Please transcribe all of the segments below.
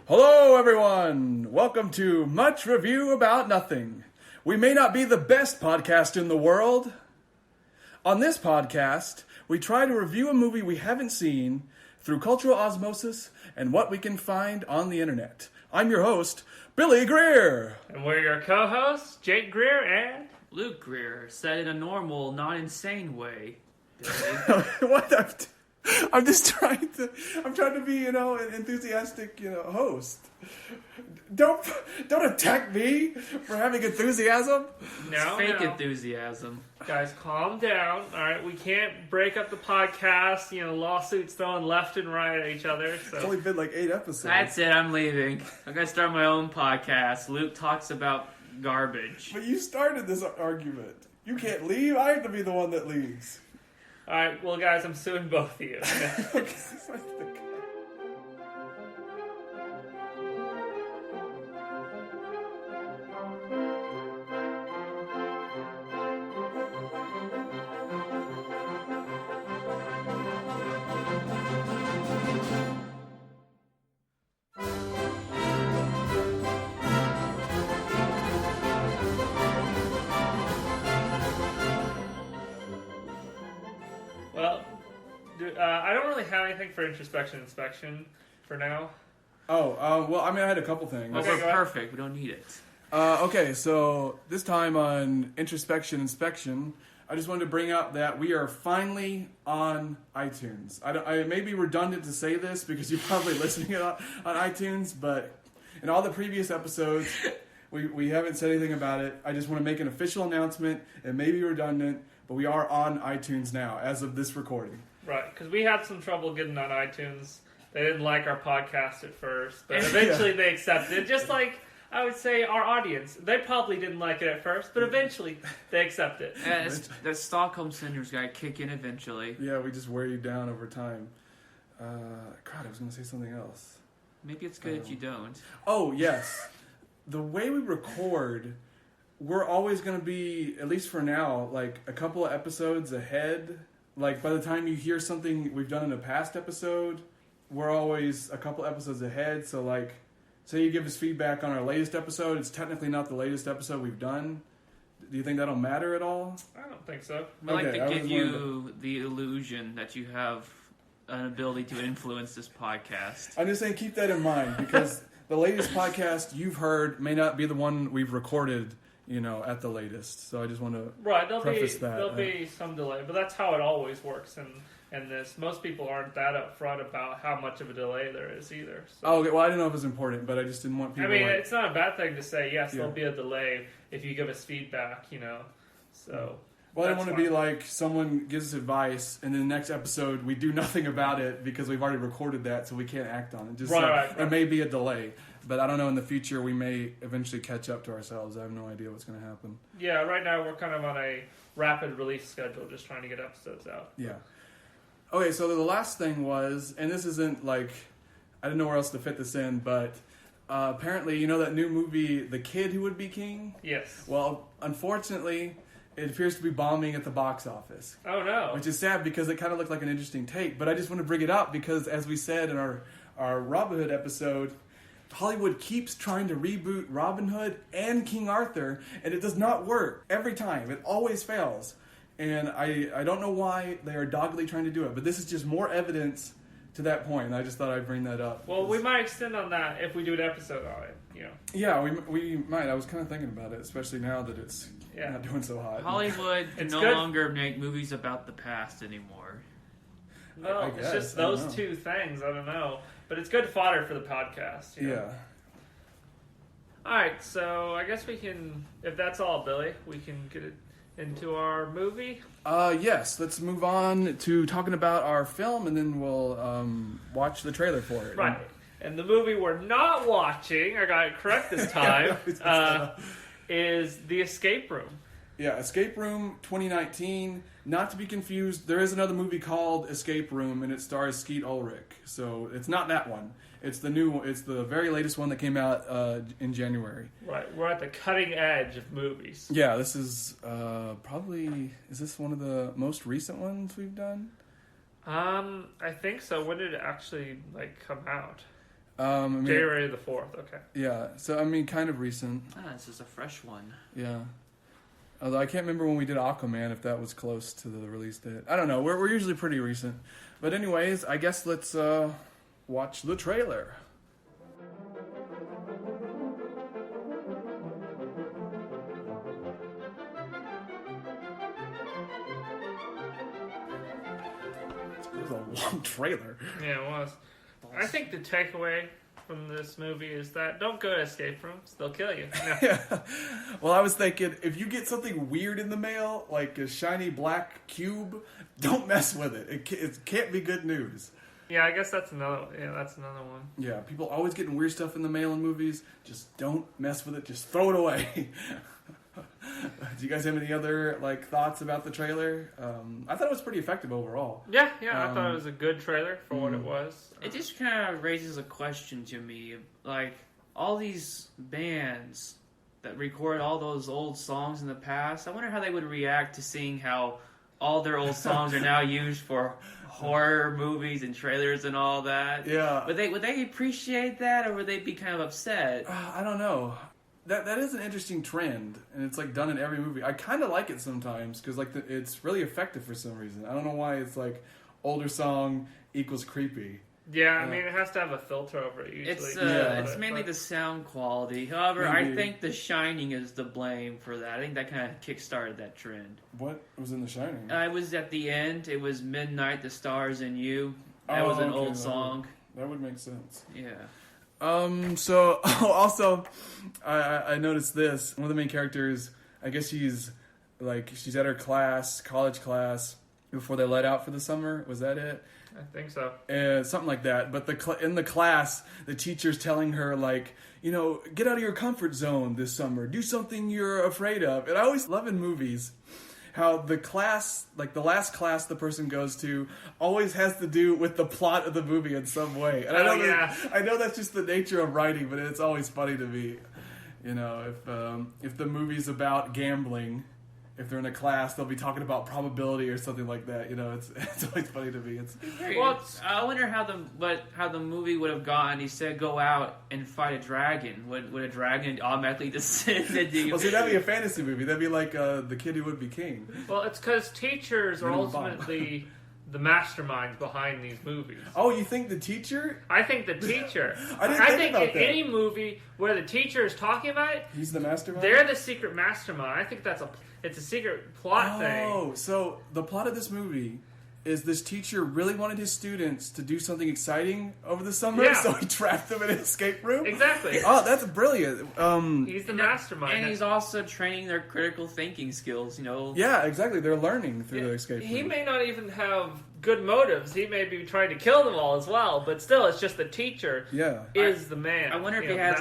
Hello, everyone! Welcome to Much Review About Nothing. We may not be the best podcast in the world. On this podcast, we try to review a movie we haven't seen through cultural osmosis and what we can find on the internet. I'm your host, Billy Greer. And we're your co-hosts, Jake Greer and Luke Greer, said in a normal, not insane way. What? I'm just trying to be, an enthusiastic, host. Don't attack me for having enthusiasm. No, Fake enthusiasm. Guys, calm down. All right, we can't break up the podcast. Lawsuits throwing left and right at each other. So. It's only been like 8 episodes. That's it. I'm leaving. I'm gonna start my own podcast. Luke talks about garbage. But you started this argument. You can't leave. I have to be the one that leaves. All right, well, guys, I'm suing both of you. Well, I don't really have anything for introspection inspection for now. Well, I had a couple things. Well, Okay, we're go ahead. perfect. We don't need it. Okay, so this time on introspection inspection, I just wanted to bring up that we are finally on iTunes. I may be redundant to say this because you're probably listening on iTunes, but in all the previous episodes, we haven't said anything about it. I just want to make an official announcement. It may be redundant, but we are on iTunes now as of this recording. Right, because we had some trouble getting on iTunes. They didn't like our podcast at first, but eventually they accepted it. Just like, I would say, our audience. They probably didn't like it at first, but eventually they accept it. That Stockholm Syndrome's got to kick in eventually. Yeah, we just wear you down over time. God, I was going to say something else. Maybe it's good if you don't. Oh, yes. The way we record, we're always going to be, at least for now, like a couple of episodes ahead. Like by the time you hear something we've done in a past episode, we're always a couple episodes ahead. So like, say you give us feedback on our latest episode, it's technically not the latest episode we've done. Do you think that'll matter at all? I don't think so. I like Okay, to I give was you the illusion that you have an ability to influence this podcast. I'm just saying keep that in mind because the latest podcast you've heard may not be the one we've recorded, at the latest. So I just want to There'll be some delay, but that's how it always works in this. Most people aren't that upfront about how much of a delay there is either. So. Oh, okay. Well, I didn't know if it was important, but I just didn't want people it's not a bad thing to say, yes, Yeah. there'll be a delay if you give us feedback, so... Well, I don't That's want to be fine. like someone gives us advice, and then the next episode we do nothing about it because we've already recorded that, so we can't act on it. Just Right. There may be a delay, but I don't know. In the future, we may eventually catch up to ourselves. I have no idea what's going to happen. Yeah, right now we're kind of on a rapid release schedule, just trying to get episodes out. Yeah. Okay, so the last thing was, and this isn't like I didn't know where else to fit this in, but apparently, that new movie, The Kid Who Would Be King. Yes. Well, unfortunately, it appears to be bombing at the box office. Oh, no. Which is sad because it kind of looked like an interesting take. But I just want to bring it up because, as we said in our Robin Hood episode, Hollywood keeps trying to reboot Robin Hood and King Arthur, and it does not work every time. It always fails. And I don't know why they are doggedly trying to do it, but this is just more evidence to that point, and I just thought I'd bring that up. Well, we might extend on that if we do an episode on it, Yeah, we might. I was kind of thinking about it, especially now that it's not doing so hot. Hollywood can It's no good. longer make movies about the past anymore. Well, I it's guess, just I don't those know. two things. I don't know. But it's good fodder for the podcast. Yeah. All right, so I guess we can, if that's all, Billy, we can get it into our movie. Yes, let's move on to talking about our film, and then we'll watch the trailer for it. Right. And the movie we're not watching, I got it correct this time, is The Escape Room. Yeah, Escape Room 2019. Not to be confused, there is another movie called Escape Room, and it stars Skeet Ulrich. So it's not that one. It's the new one. It's the very latest one that came out in January. Right, we're at the cutting edge of movies. Yeah, this is probably... Is this one of the most recent ones we've done? I think so. When did it actually come out? January the 4th. Okay. Yeah, so I mean, kind of recent. This is a fresh one. Yeah. Although I can't remember when we did Aquaman, if that was close to the release date. I don't know. We're usually pretty recent. But anyways, I guess let's watch the trailer. It was a long trailer. Yeah, it was. I think the takeaway from this movie is that don't go to escape rooms. They'll kill you. No. Yeah. Well, I was thinking, if you get something weird in the mail, like a shiny black cube, don't mess with it. It can't be good news. Yeah, I guess that's another. Yeah, that's another one. Yeah, people always getting weird stuff in the mail in movies. Just don't mess with it. Just throw it away. Do you guys have any other thoughts about the trailer? I thought it was pretty effective overall. Yeah, I thought it was a good trailer for what it was. It just kind of raises a question to me. Like, all these bands that record all those old songs in the past, I wonder how they would react to seeing how all their old songs are now used for horror movies and trailers and all that. Yeah. Would they appreciate that, or would they be kind of upset? I don't know. That is an interesting trend, and it's done in every movie. I kind of like it sometimes because it's really effective for some reason. I don't know why it's older song equals creepy. Yeah, I mean it has to have a filter over it usually. It's mainly the sound quality. However, I think The Shining is to blame for that. I think that kind of kickstarted that trend. What was in The Shining? It was at the end. It was Midnight, the Stars and You. That was an old song. That would make sense. Yeah. So also, I noticed this. One of the main characters, I guess she's at her college class, before they let out for the summer. Was that it? I think so. Something like that. But in the class, the teacher's telling her, get out of your comfort zone this summer. Do something you're afraid of. And I always love in movies how the class, the last class the person goes to, always has to do with the plot of the movie in some way. And I know that's just the nature of writing, but it's always funny to me. If the movie's about gambling, if they're in a class, they'll be talking about probability or something like that. It's always funny to me. I wonder how the movie would have gone. He said, "Go out and fight a dragon." Would a dragon automatically descend into you? Well, see, that'd be a fantasy movie. That'd be like The Kid Who Would Be King. Well, it's because teachers are ultimately the masterminds behind these movies. Oh, you think the teacher? I think the teacher. I think in any movie where the teacher is talking about it, he's the mastermind. They're the secret mastermind. I think it's a secret plot thing. Oh, so the plot of this movie is this teacher really wanted his students to do something exciting over the summer, so he trapped them in an escape room? Exactly. Oh, that's brilliant. He's the mastermind. And he's also training their critical thinking skills, Yeah, exactly. They're learning through the escape room. He may not even have good motives. He may be trying to kill them all as well, but still, it's just the teacher is the man. I wonder if he has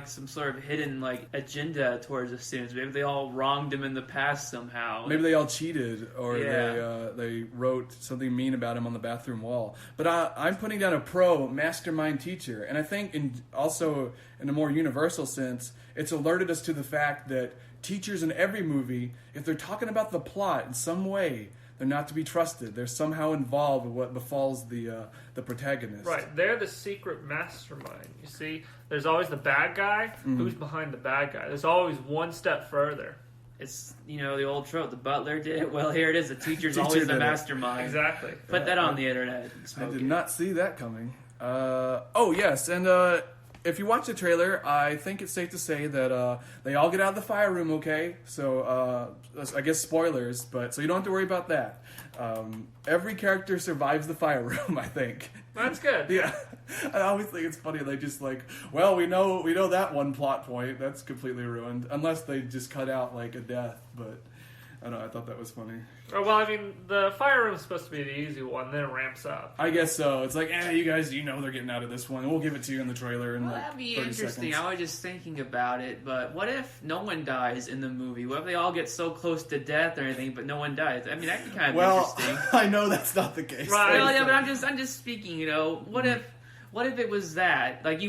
some sort of hidden agenda towards the students. Maybe they all wronged him in the past somehow. Maybe they all cheated, or they wrote something mean about him on the bathroom wall. But I'm putting down a pro mastermind teacher, and I think also in a more universal sense, it's alerted us to the fact that teachers in every movie, if they're talking about the plot in some way, they're not to be trusted. They're somehow involved with what befalls the protagonist. Right. They're the secret mastermind. You see, there's always the bad guy. Who's behind the bad guy? There's always one step further. It's, the old trope. The butler did it. Well, here it is. The teacher's always the mastermind. Exactly. Put that on the internet. I did not see that coming. Yes, and if you watch the trailer, I think it's safe to say that they all get out of the fire room okay. So, I guess spoilers, but so you don't have to worry about that. Every character survives the fire room, I think. That's good. Yeah. I always think it's funny. They just well, we know that one plot point. That's completely ruined. Unless they just cut out a death, but I don't know. I thought that was funny. Oh, well, I mean, the fire room is supposed to be the easy one, then it ramps up. I guess so. It's you guys, they're getting out of this one. We'll give it to you in the trailer in that'd be 30 interesting. seconds. I was just thinking about it, but what if no one dies in the movie? What if they all get so close to death or anything, but no one dies? I mean, that could kind of be interesting. I know that's not the case. Right. Well, yeah, but I'm just speaking. What if it was that? Like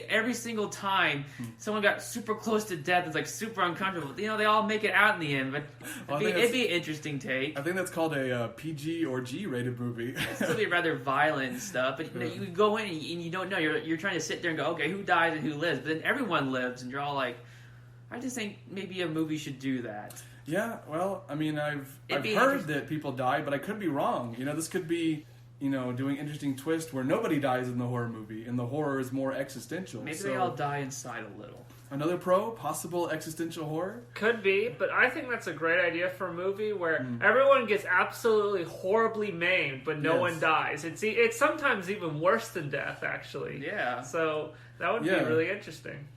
every single time someone got super close to death, it's like super uncomfortable. You know, they all make it out in the end, but it'd be an interesting take. I think that's called a PG or G rated movie. It's still be rather violent and stuff, but you go in and you don't know. You're trying to sit there and go, okay, who dies and who lives? But then everyone lives, and you're all like, I just think maybe a movie should do that. Yeah, well, I mean, I've heard that people die, but I could be wrong. You know, this could be, you know, doing interesting twist where nobody dies in the horror movie, and the horror is more existential. Maybe they all die inside a little. Another possible existential horror? Could be, but I think that's a great idea for a movie where everyone gets absolutely horribly maimed, but no one dies. It's sometimes even worse than death, actually. Yeah. So that would be really interesting.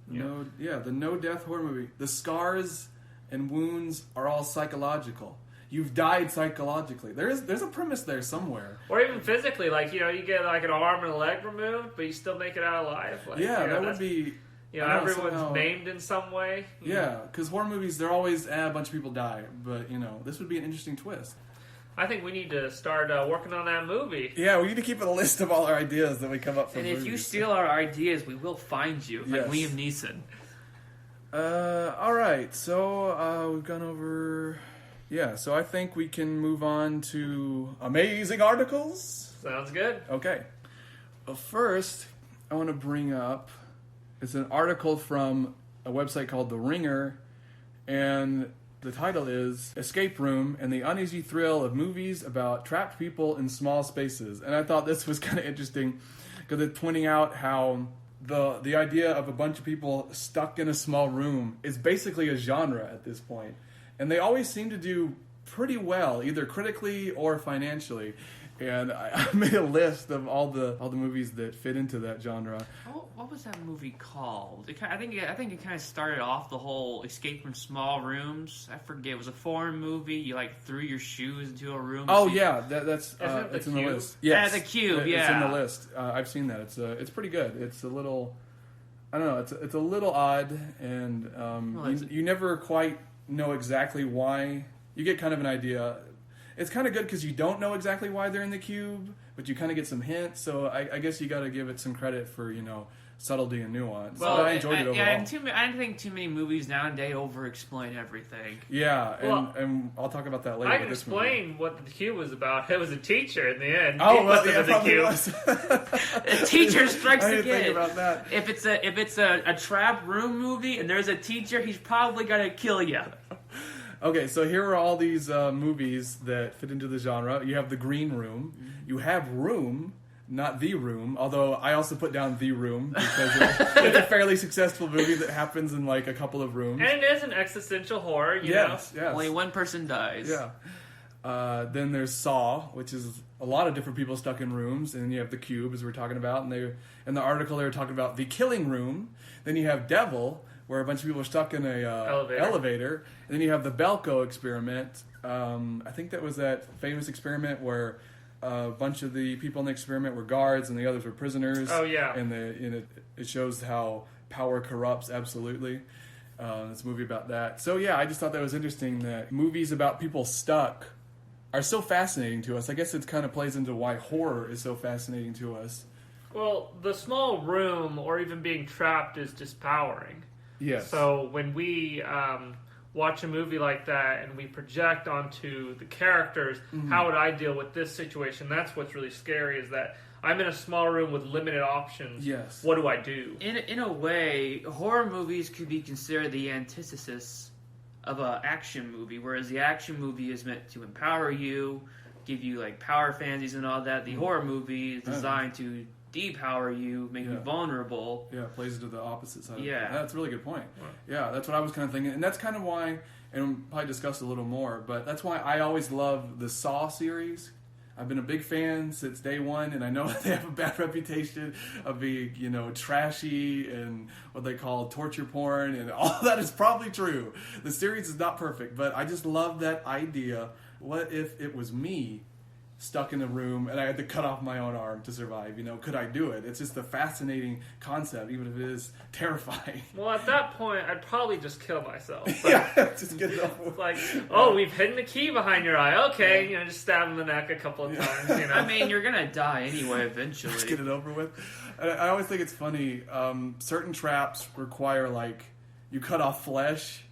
The no-death horror movie. The scars and wounds are all psychological. You've died psychologically. There's a premise there somewhere. Or even physically, like, you know, you get like an arm and a leg removed, but you still make it out alive. Like, that would be... You know, everyone's maimed in some way. Yeah, because horror movies, they're always, a bunch of people die. But, you know, this would be an interesting twist. I think we need to start working on that movie. Yeah, we need to keep a list of all our ideas that we come up with. And if you steal our ideas, we will find you, like Liam Neeson. All right, so we've gone over... Yeah, so I think we can move on to amazing articles. Sounds good. Okay. Well, first, I want to bring up... It's an article from a website called The Ringer, and the title is Escape Room and the Uneasy Thrill of Movies About Trapped People in Small Spaces. And I thought this was kind of interesting because it's pointing out how the idea of a bunch of people stuck in a small room is basically a genre at this point. And they always seem to do pretty well, either critically or financially. And I made a list of all the movies that fit into that genre. What was that movie called? I think it kind of started off the whole escape from small rooms. I forget. It was a foreign movie. You like threw your shoes into a room. Oh yeah, that's it's in the list. Yes, The Cube. It's in the list. I've seen that. It's pretty good. It's a little, I don't know. It's a little odd, and you never quite know exactly why. You get kind of an idea. It's kind of good because you don't know exactly why they're in the cube, but you kind of get some hints. So I guess you got to give it some credit for, you know, subtlety and nuance. Well, but I enjoyed it overall. I think too many movies nowadays over-explain everything. Yeah, and I'll talk about that later. I can explain what the cube was about. It was a teacher in the end. Oh, well, the cube. A teacher strikes I didn't again. think about that. If it's a trap room movie and there's a teacher, he's probably gonna kill you. Okay, so here are all these movies that fit into the genre. You have The Green Room. You have Room, not The Room, although I also put down The Room because it's a fairly successful movie that happens in like a couple of rooms. And it is an existential horror, you know? Yes. Only one person dies. Yeah. Then there's Saw, which is a lot of different people stuck in rooms. And then you have The Cube, as we're talking about. And in the article, they were talking about The Killing Room. Then you have Devil, where a bunch of people are stuck in a elevator. And then you have the Belko experiment. I think that was that famous experiment where a bunch of the people in the experiment were guards and the others were prisoners. Oh, yeah. And it shows how power corrupts absolutely. It's a movie about that. So, yeah, I just thought that was interesting that movies about people stuck are so fascinating to us. I guess it kind of plays into why horror is so fascinating to us. Well, the small room or even being trapped is disempowering. Yes. So when we watch a movie like that and we project onto the characters, how would I deal with this situation? That's what's really scary, is that I'm in a small room with limited options. Yes. What do I do? In a way, horror movies could be considered the antithesis of an action movie, whereas the action movie is meant to empower you, give you like power fantasies and all that. The horror movie is designed to depower you, make you vulnerable. Yeah, it plays into the opposite side. Yeah. That's a really good point. Yeah, that's what I was kind of thinking. And that's kind of why, and we'll probably discuss a little more, but that's why I always love the Saw series. I've been a big fan since day one, and I know they have a bad reputation of being, you know, trashy and what they call torture porn, and all that is probably true. The series is not perfect, but I just love that idea. What if it was me stuck in a room and I had to cut off my own arm to survive. Could I do it? It's just a fascinating concept, even if it is terrifying. Well, at that point, I'd probably just kill myself. Yeah, just get it over with. Like, we've hidden a key behind your eye. Okay, just stab in the neck a couple of times. I mean, you're gonna die anyway eventually. Just get it over with. I always think it's funny. Certain traps require you cut off flesh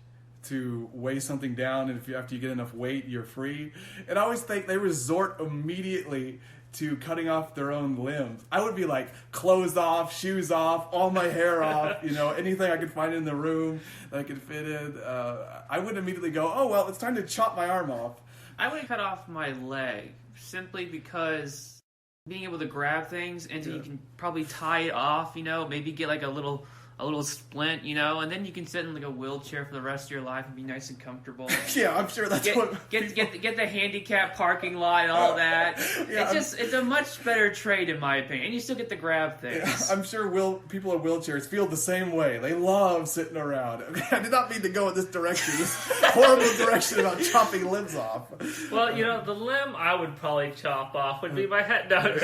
to weigh something down, and after you get enough weight, you're free. And I always think they resort immediately to cutting off their own limbs. I would be clothes off, shoes off, all my hair off, anything I could find in the room that I could fit in. I would immediately go, oh, well, it's time to chop my arm off. I would cut off my leg simply because being able to grab things and you can probably tie it off, maybe get a little splint, and then you can sit in a wheelchair for the rest of your life and be nice and comfortable. Yeah, I'm sure that's get the handicap parking lot and all that. Yeah, it's a much better trade in my opinion, and you still get to grab things. Yeah, I'm sure people in wheelchairs feel the same way. They love sitting around. I did not mean to go in this direction, this horrible direction about chopping limbs off. Well, the limb I would probably chop off would be my head. No.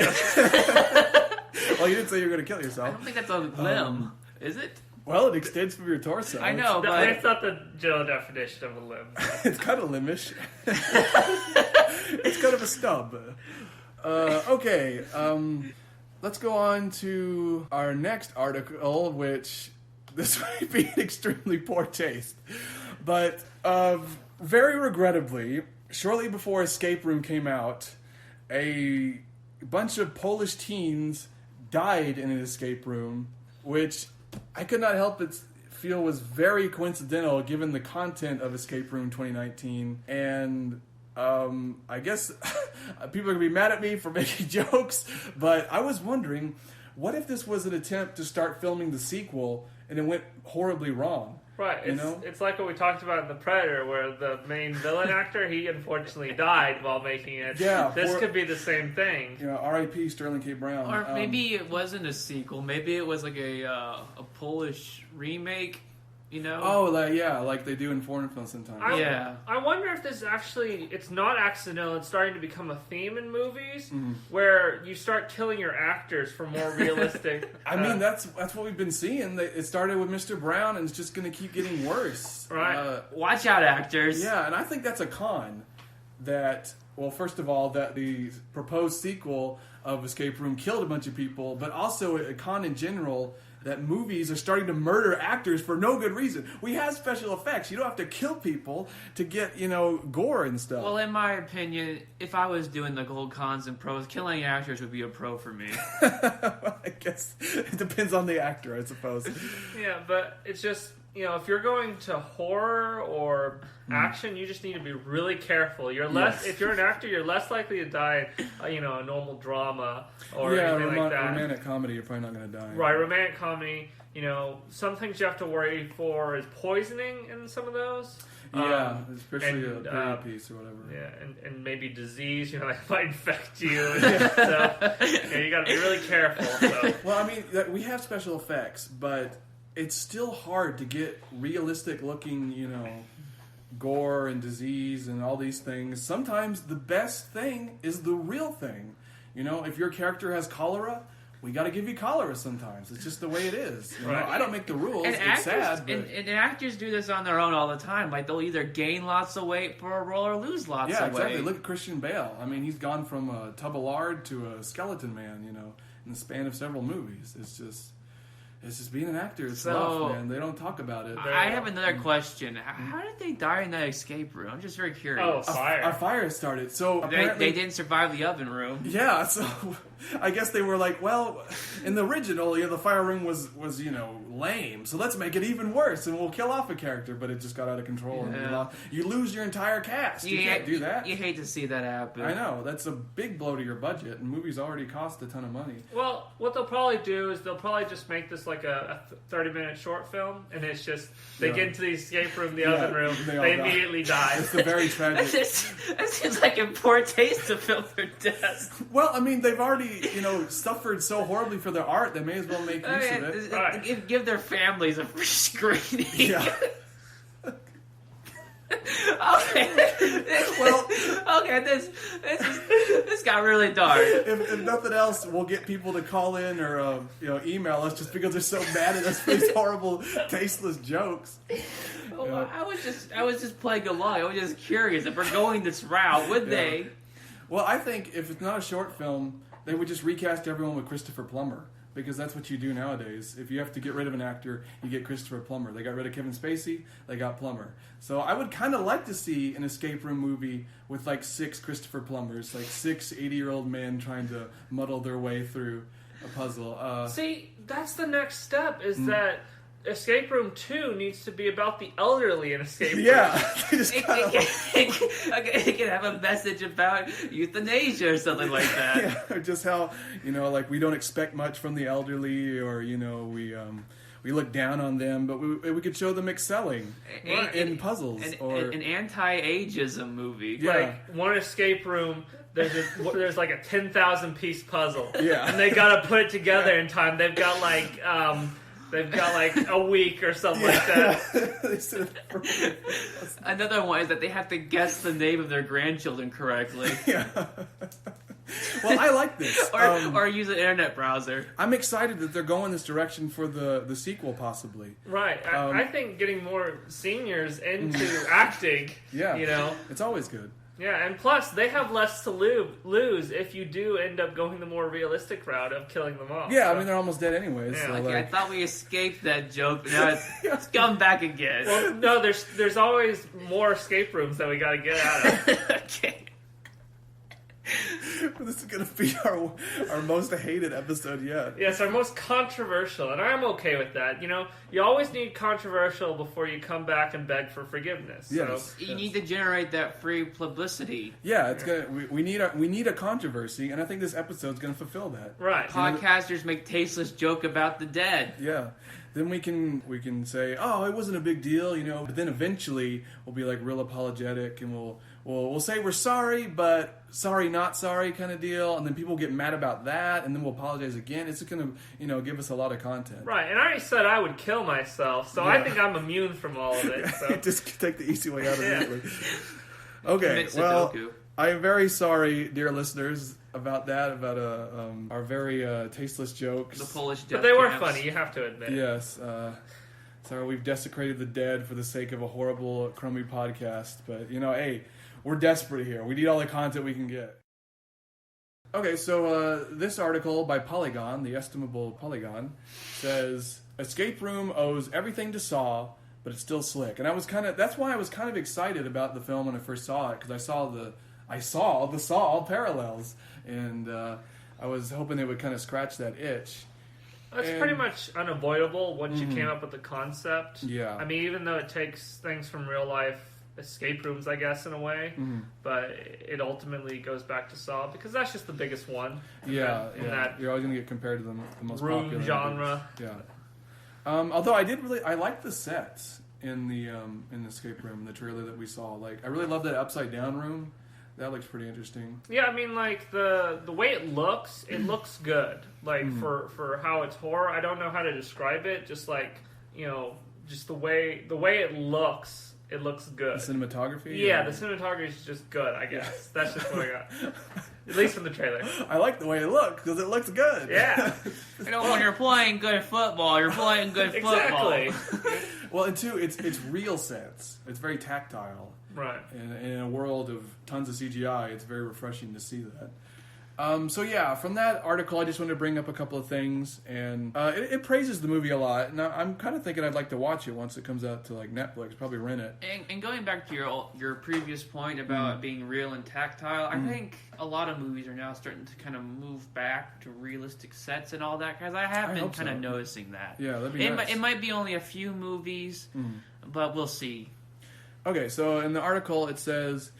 Well, you didn't say you were going to kill yourself. I don't think that's a limb. Is it? Well, it extends from your torso. I know, but it's not the general definition of a limb. It's kind of limbish. It's kind of a stub. Okay, let's go on to our next article, which this might be in extremely poor taste. But very regrettably, shortly before Escape Room came out, a bunch of Polish teens died in an escape room, which I could not help but feel was very coincidental given the content of Escape Room 2019. And I guess people are going to be mad at me for making jokes, but I was wondering, what if this was an attempt to start filming the sequel and it went horribly wrong? Right, it's like what we talked about in The Predator, where the main villain actor, he unfortunately died while making it. Yeah, this could be the same thing. R.I.P. Sterling K. Brown. Or maybe it wasn't a sequel. Maybe it was a Polish remake. Oh, like they do in foreign films sometimes. I wonder if this it's not accidental. It's starting to become a theme in movies where you start killing your actors for more realistic. I mean, that's what we've been seeing. It started with Mr. Brown, and it's just going to keep getting worse. Right. Watch out, actors. Yeah, and I think that's a con. That, well, first of all, that the proposed sequel of Escape Room killed a bunch of people, but also a con in general that movies are starting to murder actors for no good reason. We have special effects. You don't have to kill people to get, gore and stuff. Well, in my opinion, if I was doing the gold cons and pros, killing actors would be a pro for me. I guess it depends on the actor, I suppose. Yeah, but it's just, if you're going to horror or action, you just need to be really careful. If you're an actor, you're less likely to die in a normal drama or anything like that. Romantic comedy, you're probably not going to die. Right, romantic comedy. Some things you have to worry for is poisoning in some of those. Yeah, especially a period piece or whatever. Yeah, and maybe disease, that might infect you. So, you got to be really careful. So. Well, I mean, we have special effects, but it's still hard to get realistic looking, gore and disease and all these things. Sometimes the best thing is the real thing. If your character has cholera, we got to give you cholera sometimes. It's just the way it is. Right. I don't make the rules. And it's sad. But... And actors do this on their own all the time. Like, they'll either gain lots of weight for a role or lose lots of weight. Yeah, exactly. Look at Christian Bale. I mean, he's gone from a tub of lard to a skeleton man, in the span of several movies. It's just being an actor. It's rough, man. They don't talk about it. I have another question. How did they die in that escape room? I'm just very curious. Oh, fire. A fire started. So they didn't survive the oven room. Yeah, so I guess they were like, well, in the original, the fire room was lame, so let's make it even worse, and we'll kill off a character, but it just got out of control. Yeah. And you lose your entire cast. You can't do that. You hate to see that happen. I know. That's a big blow to your budget, and movies already cost a ton of money. Well, what they'll probably do is they'll probably just make this like a 30-minute short film, and it's just they get into the escape room, the oven room, they immediately die. It's the very tragic. That seems like in poor taste to film their deaths. Well, I mean, they've already suffered so horribly for their art. They may as well make use of it. Right. Give their families a free screening. Yeah. Okay, Well, okay, this got really dark. if nothing else, we'll get people to call in or email us just because they're so mad at us for these horrible, tasteless jokes. Well, I was just playing along. I was just curious if we're going this route, would they? Well, I think if it's not a short film, they would just recast everyone with Christopher Plummer. Because that's what you do nowadays. If you have to get rid of an actor, you get Christopher Plummer. They got rid of Kevin Spacey, they got Plummer. So I would kind of like to see an escape room movie with like 6 Christopher Plummers, like 6 80-year-old men trying to muddle their way through a puzzle. See, that's the next step, is that Escape Room 2 needs to be about the elderly in Escape Room. Yeah. It can have a message about euthanasia or something like that. Yeah, or just how, like we don't expect much from the elderly, or, we look down on them, but we could show them excelling in puzzles. Or an anti-ageism movie. Yeah. Like, one escape room, there's like a 10,000 piece puzzle. Yeah. And they gotta put it together in time. They've got like a week or something like that. Another one is that they have to guess the name of their grandchildren correctly. Yeah. Well, I like this. Or use an internet browser. I'm excited that they're going this direction for the sequel, possibly. Right. I think getting more seniors into acting, Yeah. It's always good. Yeah, and plus, they have less to lose if you do end up going the more realistic route of killing them off. Yeah, I mean, they're almost dead anyways. Yeah. So, Okay, I thought we escaped that joke, but now it's come back again. Well, no, there's always more escape rooms that we got to get out of. Okay. This is going to be our most hated episode yet. Yes, our most controversial, and I'm okay with that. You always need controversial before you come back and beg for forgiveness. Yes. So. You need to generate that free publicity. Yeah, it's gonna. We need a controversy, and I think this episode's going to fulfill that. Right. Podcasters make tasteless joke about the dead. Yeah. Then we can say, oh, it wasn't a big deal, But then eventually we'll be like real apologetic, and we'll say we're sorry, but sorry not sorry kind of deal, and then people get mad about that, and then we'll apologize again. It's going to give us a lot of content. Right, and I already said I would kill myself, so I think I'm immune from all of it. So. Just take the easy way out Yeah. immediately. Okay, well, I am very sorry, dear listeners, about that, about our very tasteless jokes. The Polish death But they were camps. funny, you have to admit. Yes. Sorry, we've desecrated the dead for the sake of a horrible, crummy podcast. But, hey, we're desperate here. We need all the content we can get. Okay, so this article by Polygon, the estimable Polygon, says, Escape Room owes everything to Saw, but it's still slick. And that's why I was kind of excited about the film when I first saw it, because I saw the Saw parallels. And I was hoping they would kind of scratch that itch. That's pretty much unavoidable once you came up with the concept. Yeah. I mean, even though it takes things from real life escape rooms, I guess, in a way, but it ultimately goes back to Saw because that's just the biggest one. In that You're always going to get compared to the most room popular genre. Yeah. Although I like the sets in the escape room, the trailer that we saw. Like, I really love that upside down room. That looks pretty interesting. Yeah, I mean, like the way it looks good. Like for how it's horror, I don't know how to describe it. Just like just the way it looks good. The cinematography. Yeah, the cinematography is just good. I guess that's just what I got. At least from the trailer. I like the way it looks because it looks good. Yeah. When you're playing good football, you're playing good football. Exactly. Well, and two, it's real sets. It's very tactile. Right. And in a world of tons of CGI, it's very refreshing to see that. So yeah, from that article, I just wanted to bring up a couple of things, and it praises the movie a lot. And I'm kind of thinking I'd like to watch it once it comes out to like Netflix, probably rent it. And going back to your previous point about it being real and tactile, I think a lot of movies are now starting to kind of move back to realistic sets and all that, because I have been kind of noticing that. Yeah, that'd be nice. It might be only a few movies, but we'll see. Okay, so in the article it says,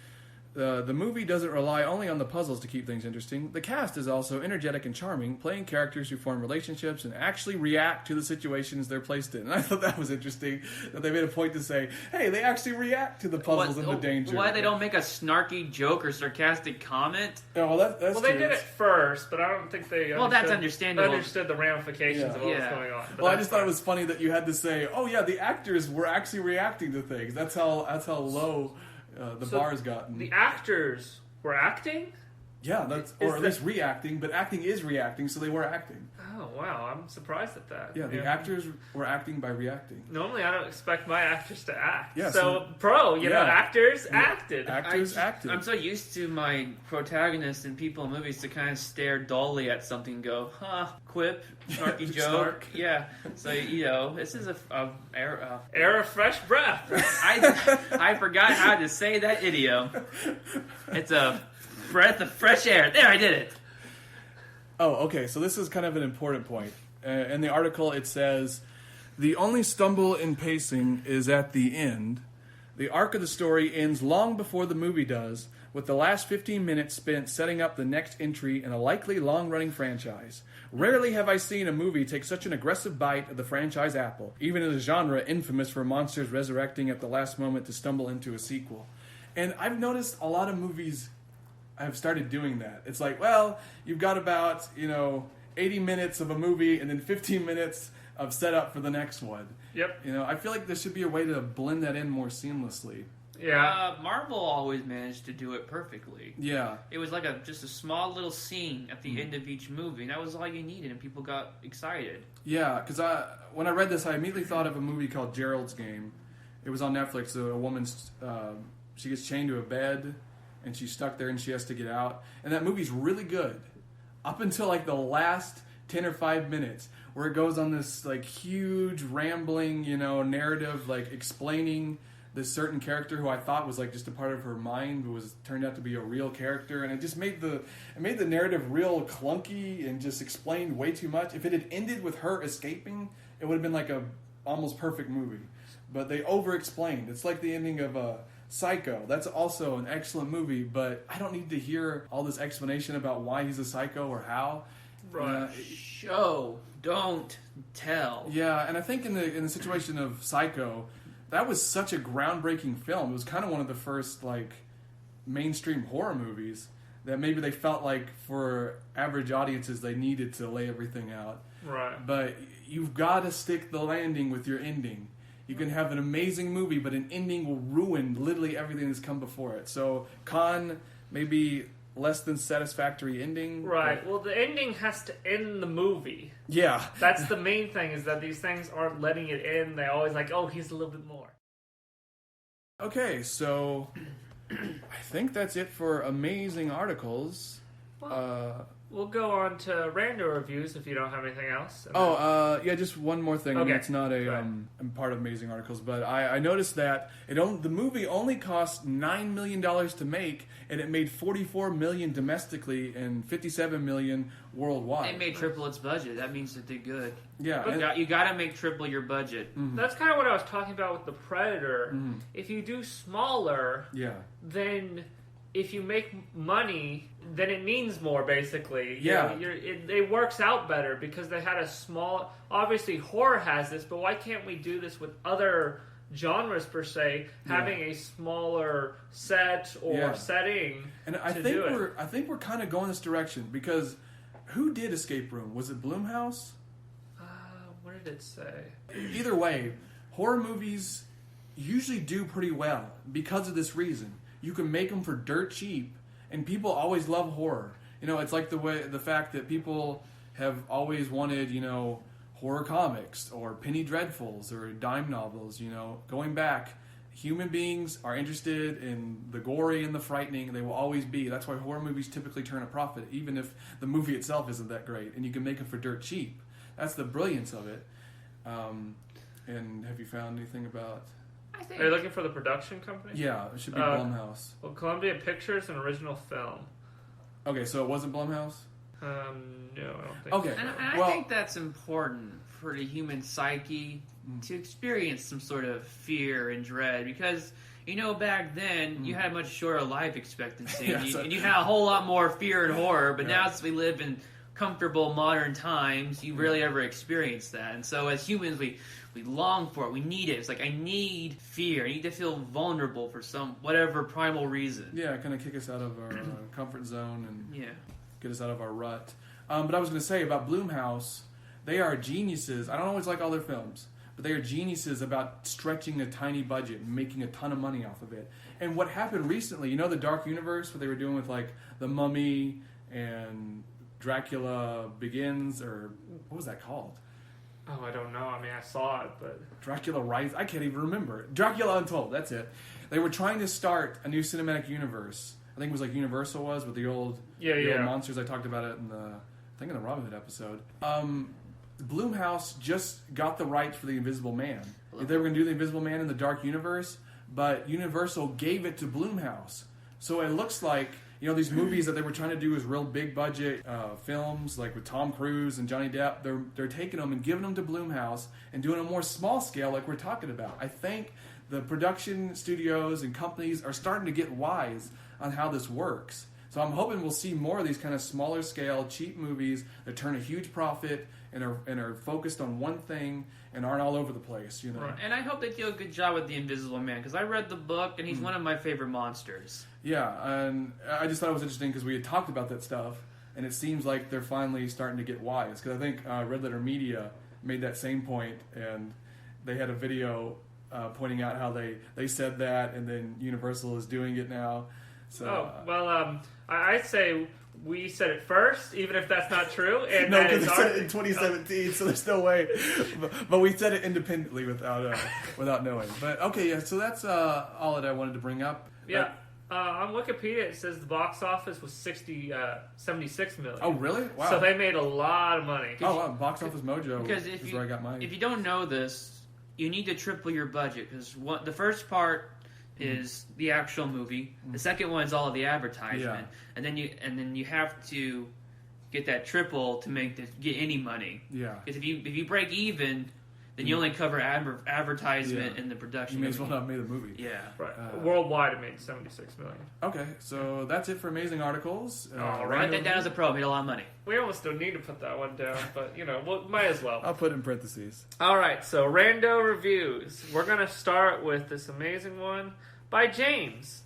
the movie doesn't rely only on the puzzles to keep things interesting. The cast is also energetic and charming, playing characters who form relationships and actually react to the situations they're placed in. And I thought that was interesting, that they made a point to say, hey, they actually react to the puzzles and the danger. Why they don't make a snarky joke or sarcastic comment? Oh, well, that's well, they did it first, but I don't think they that's understandable. understood the ramifications of what was going on. But well, I just thought it was funny that you had to say, oh yeah, the actors were actually reacting to things. That's how low the So bar's gotten. The actors were acting? Yeah, or at least reacting, but acting is reacting, so they were acting. Oh, wow. I'm surprised at that. Yeah, the actors were acting by reacting. Normally, I don't expect my actors to act. Yeah, so yeah. actors acted. Actors acted. I'm so used to my protagonists in people in movies to kind of stare dully at something and go, huh, quip, snarky joke. Snark. Yeah. So, this is Air of fresh breath. I forgot how to say that idiom. It's a breath of fresh air. There, I did it. Oh, okay. So this is kind of an important point. In the article, it says, the only stumble in pacing is at the end. The arc of the story ends long before the movie does, with the last 15 minutes spent setting up the next entry in a likely long-running franchise. Rarely have I seen a movie take such an aggressive bite of the franchise apple, even in a genre infamous for monsters resurrecting at the last moment to stumble into a sequel. And I've noticed a lot of movies have started doing that. It's like, well, you've got about, 80 minutes of a movie and then 15 minutes of setup for the next one. Yep. I feel like there should be a way to blend that in more seamlessly. Yeah. Marvel always managed to do it perfectly. Yeah. It was like just a small little scene at the end of each movie, and that was all you needed, and people got excited. Yeah, because when I read this, I immediately thought of a movie called Gerald's Game. It was on Netflix. A woman's, she gets chained to a bed, and she's stuck there, and she has to get out. And that movie's really good, up until like the last 10 or 5 minutes, where it goes on this like huge rambling, narrative, like explaining this certain character who I thought was like just a part of her mind, but turned out to be a real character, and it just made the narrative real clunky and just explained way too much. If it had ended with her escaping, it would have been like a almost perfect movie. But they over-explained. It's like the ending of Psycho. That's also an excellent movie, but I don't need to hear all this explanation about why he's a psycho or how. Right. Show, don't tell. Yeah, and I think in the situation of Psycho, that was such a groundbreaking film. It was kind of one of the first like mainstream horror movies that maybe they felt like for average audiences they needed to lay everything out. Right. But you've got to stick the landing with your ending. You can have an amazing movie, but an ending will ruin literally everything that's come before it. So, maybe less than satisfactory ending. Right. Well, the ending has to end the movie. Yeah. That's the main thing, is that these things aren't letting it end. They always like, oh, he's a little bit more. Okay, so I think that's it for amazing articles. We'll go on to Randall Reviews if you don't have anything else. Yeah, just one more thing. Okay. It's not a part of Amazing Articles, but I noticed that the movie only cost $9 million to make, and it made $44 million domestically and $57 million worldwide. It made triple its budget. That means it did good. Yeah, You got to make triple your budget. Mm-hmm. That's kind of what I was talking about with The Predator. Mm-hmm. If you do smaller, then if you make money, then it means more, basically. Yeah. It works out better because they had a small... Obviously, horror has this, but why can't we do this with other genres, per se, having a smaller set or setting and I think we're kind of going this direction, because who did Escape Room? Was it Blumhouse? What did it say? Either way, horror movies usually do pretty well because of this reason. You can make them for dirt cheap, and people always love horror. It's like the fact that people have always wanted, horror comics or penny dreadfuls or dime novels. Going back, human beings are interested in the gory and the frightening. They will always be. That's why horror movies typically turn a profit, even if the movie itself isn't that great, and you can make them for dirt cheap. That's the brilliance of it. And have you found anything about... Are you looking for the production company? Yeah, it should be Blumhouse. Well, Columbia Pictures and Original Film. Okay, so it wasn't Blumhouse? No, I don't think Okay. so. And I think that's important for the human psyche to experience some sort of fear and dread, because back then you had a much shorter life expectancy and you had a whole lot more fear and horror, but now as we live in comfortable modern times, you rarely ever experience that. And so as humans, we long for it. We need it. It's like, I need fear. I need to feel vulnerable for some whatever primal reason. Yeah, kind of kick us out of our comfort zone and Yeah. get us out of our rut. But I was going to say about Blumhouse, they are geniuses. I don't always like all their films, but they are geniuses about stretching a tiny budget and making a ton of money off of it. And what happened recently, the Dark Universe, what they were doing with like The Mummy and Dracula Begins, or what was that called? Oh, I don't know. I mean, I saw it, but Dracula Rise. I can't even remember. Dracula Untold. That's it. They were trying to start a new cinematic universe. I think it was like Universal was with the old monsters. I talked about it in the Robin Hood episode. Blumhouse just got the rights for the Invisible Man. They were going to do the Invisible Man in the Dark Universe, but Universal gave it to Blumhouse. So it looks like these movies that they were trying to do as real big budget films, like with Tom Cruise and Johnny Depp, they're taking them and giving them to Blumhouse and doing a more small scale like we're talking about. I think the production studios and companies are starting to get wise on how this works. So I'm hoping we'll see more of these kind of smaller scale, cheap movies that turn a huge profit and are focused on one thing and aren't all over the place. Right. And I hope they do a good job with the Invisible Man, because I read the book and he's one of my favorite monsters. Yeah, and I just thought it was interesting because we had talked about that stuff, and it seems like they're finally starting to get wise. Because I think Red Letter Media made that same point, and they had a video pointing out how they said that, and then Universal is doing it now. So, I'd say we said it first, even if that's not true. And no, because they said it in 2017, so there's no way. But we said it independently without knowing. But okay, yeah. So that's all that I wanted to bring up. Yeah. On Wikipedia, it says the box office was 76 million. Oh, really? Wow. So they made a lot of money. Oh, wow. Box Office Mojo is where I got mine. If you don't know this, you need to triple your budget, because the first part is the actual movie. The second one is all of the advertisement, and then you have to get that triple to get any money. Yeah. Because if you break even, then you only cover advertisement and the production. You may as well not make the movie. Yeah. Right. Worldwide, it made 76 million. Okay, so that's it for Amazing Articles. All right. Write that down as a pro. Made a lot of money. We almost don't need to put that one down, but might as well. I'll put it in parentheses. All right, so Randall Reviews. We're going to start with this amazing one by James.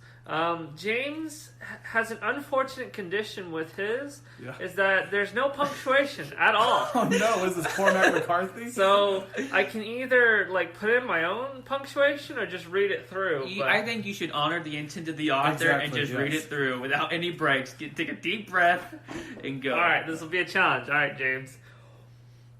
James has an unfortunate condition with his, is that there's no punctuation at all. Oh no, is this Cormac McCarthy? So I can either put in my own punctuation or just read it through. I think you should honor the intent of the author and just read it through without any breaks. Take a deep breath and go. All right, this will be a challenge. All right, James.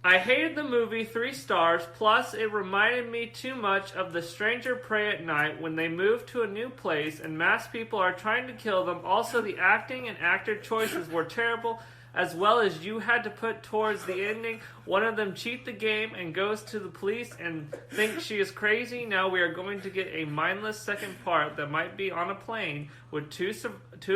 I hated the movie 3 stars, plus it reminded me too much of The Stranger Prey at Night when they move to a new place and masked people are trying to kill them. Also, the acting and actor choices were terrible, as well as you had to put towards the ending. One of them cheat the game and goes to the police and thinks she is crazy. Now we are going to get a mindless second part that might be on a plane with two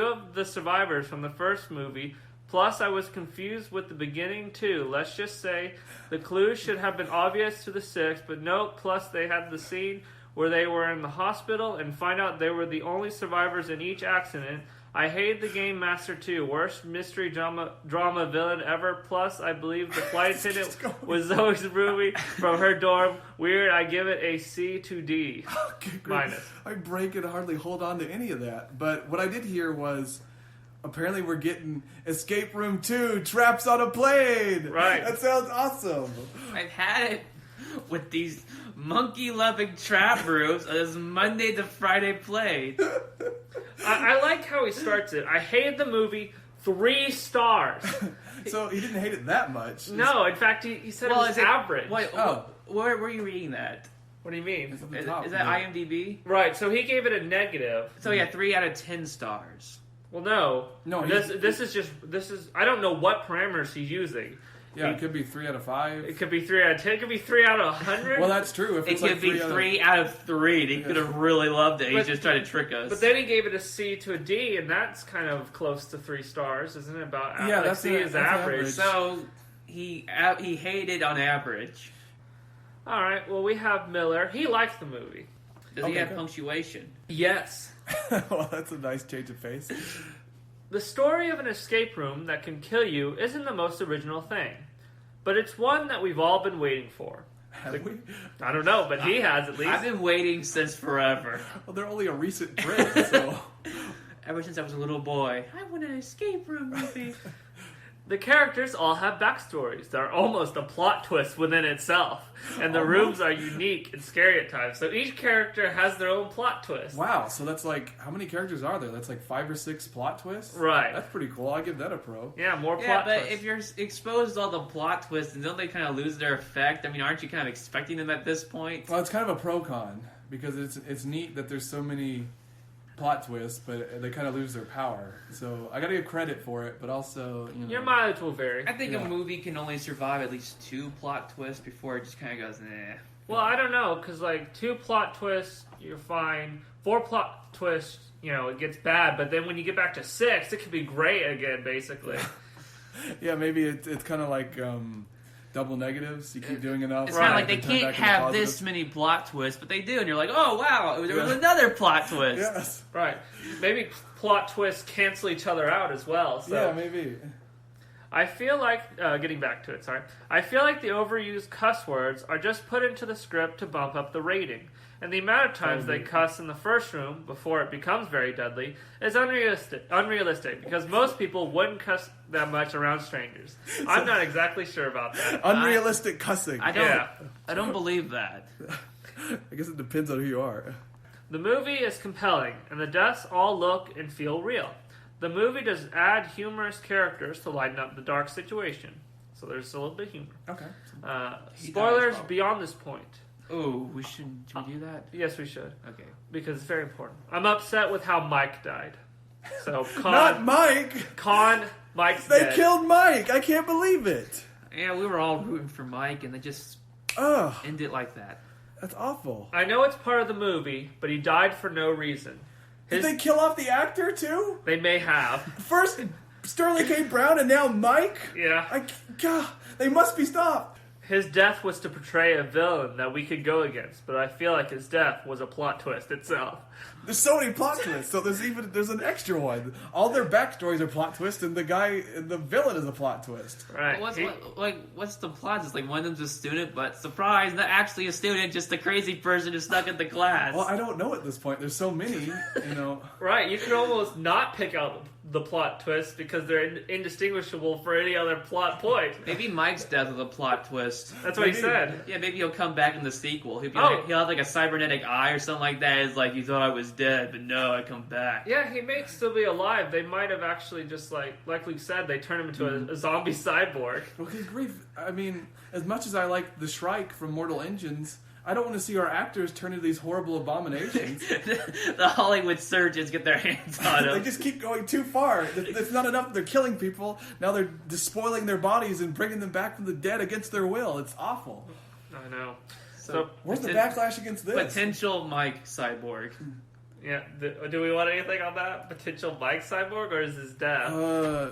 of the survivors from the first movie. Plus, I was confused with the beginning, too. Let's just say the clues should have been obvious to the 6, but no. Plus, they had the scene where they were in the hospital and find out they were the only survivors in each accident. I hated the Game Master, too. Worst mystery drama villain ever. Plus, I believe the flight attendant was Zoe's roomie from her dorm. Weird, I give it a C to D. Okay, minus. I break and hardly hold on to any of that. But what I did hear was, apparently we're getting Escape Room 2, Traps on a Plane. Right. That sounds awesome. I've had it with these monkey-loving trap rooms as Monday to Friday play. I like how he starts it. I hated the movie, 3 stars. So he didn't hate it that much. No, in fact, he said it was average. Wait, where were you reading that? What do you mean? It's at the Is top, that IMDb? Right, so he gave it a negative. So yeah, 3 out of 10 stars. Well, no. This is. I don't know what parameters he's using. Yeah, it could be 3 out of 5. It could be 3 out of 10. It could be 3 out of 100. Well, that's true. If It it's could be 3 out of 3. They could have really loved it. He's just trying to trick us. But then he gave it a C to a D, and that's kind of close to 3 stars, isn't it? About that's C is average. So he hated on average. All right. Well, we have Miller. He likes the movie. Does he have punctuation? Yes. Well, that's a nice change of pace. The story of an escape room that can kill you isn't the most original thing, but it's one that we've all been waiting for. Have we? I don't know, but he has at least. I've been waiting since forever. Well, they're only a recent trend, so... Ever since I was a little boy. I want an escape room movie. The characters all have backstories. They're almost a plot twist within itself. And the rooms are unique and scary at times. So each character has their own plot twist. Wow, so that's like, how many characters are there? That's like 5 or 6 plot twists? Right. That's pretty cool. I give that a pro. Yeah, more Yeah, plot but twists. if you're exposed to all the plot twists, and don't they kind of lose their effect? I mean, aren't you kind of expecting them at this point? Well, it's kind of a pro-con, because it's neat that there's so many plot twists, but they kind of lose their power. So I gotta give credit for it, but also, you know. Your mileage will vary. I think Yeah. a movie can only survive at least 2 plot twists before it just kind of goes, nah. Well, I don't know, because, like, 2 plot twists, you're fine. 4 plot twists, you know, it gets bad. But then when you get back to 6, it could be great again, basically. Yeah, maybe it's kind of like double negatives. You keep doing enough. It's not like they then turn can't back into have positive. this many plot twists, but they do, and you're like, oh wow, there was another plot twist. Yes. Right. Maybe plot twists cancel each other out as well. So. Yeah, maybe. I feel like, getting back to it, sorry. I feel like the overused cuss words are just put into the script to bump up the rating. And the amount of times they cuss in the first room before it becomes very deadly is unrealistic because most people wouldn't cuss that much around strangers. I'm not exactly sure about that. Unrealistic cussing. I don't believe that. I guess it depends on who you are. The movie is compelling, and the deaths all look and feel real. The movie does add humorous characters to lighten up the dark situation. So there's a little bit of humor. Okay. Spoilers beyond this point. Oh, should we do that? Yes, we should. Okay. Because it's very important. I'm upset with how Mike died. So, Not Mike! Mike's They dead. killed Mike! I can't believe it! Yeah, we were all rooting for Mike, and they just Ugh, end it like that. that's awful. I know it's part of the movie, but he died for no reason. Did they kill off the actor, too? They may have. First Sterling K. Brown and now Mike? Yeah. God, they must be stopped. His death was to portray a villain that we could go against, but I feel like his death was a plot twist itself. There's so many plot twists, so there's an extra one. All their backstories are plot twists, and the villain is a plot twist. Right. What's the plot? It's like one of them's a student, but surprise, not actually a student, just a crazy person who's stuck in the class. Well, I don't know at this point. There's so many, you know. Right, you can almost not pick out the plot twist because they're indistinguishable for any other plot point. Maybe Mike's death was a plot twist. That's what he said. Yeah, maybe he'll come back in the sequel. He'll have like a cybernetic eye or something like that. It's like, you thought I was dead, but no, I come back. Yeah, he may still be alive. They might have actually just like we said, they turn him into a zombie cyborg. Well, good grief. I mean, as much as I like the Shrike from Mortal Engines, I don't want to see our actors turn into these horrible abominations. The Hollywood surgeons get their hands on them. They just keep going too far. It's not enough. They're killing people. Now they're despoiling their bodies and bringing them back from the dead against their will. It's awful. I know. So where's the backlash against this? Potential Mike cyborg. Yeah. Do we want anything on that? Potential Mike cyborg, or is his death?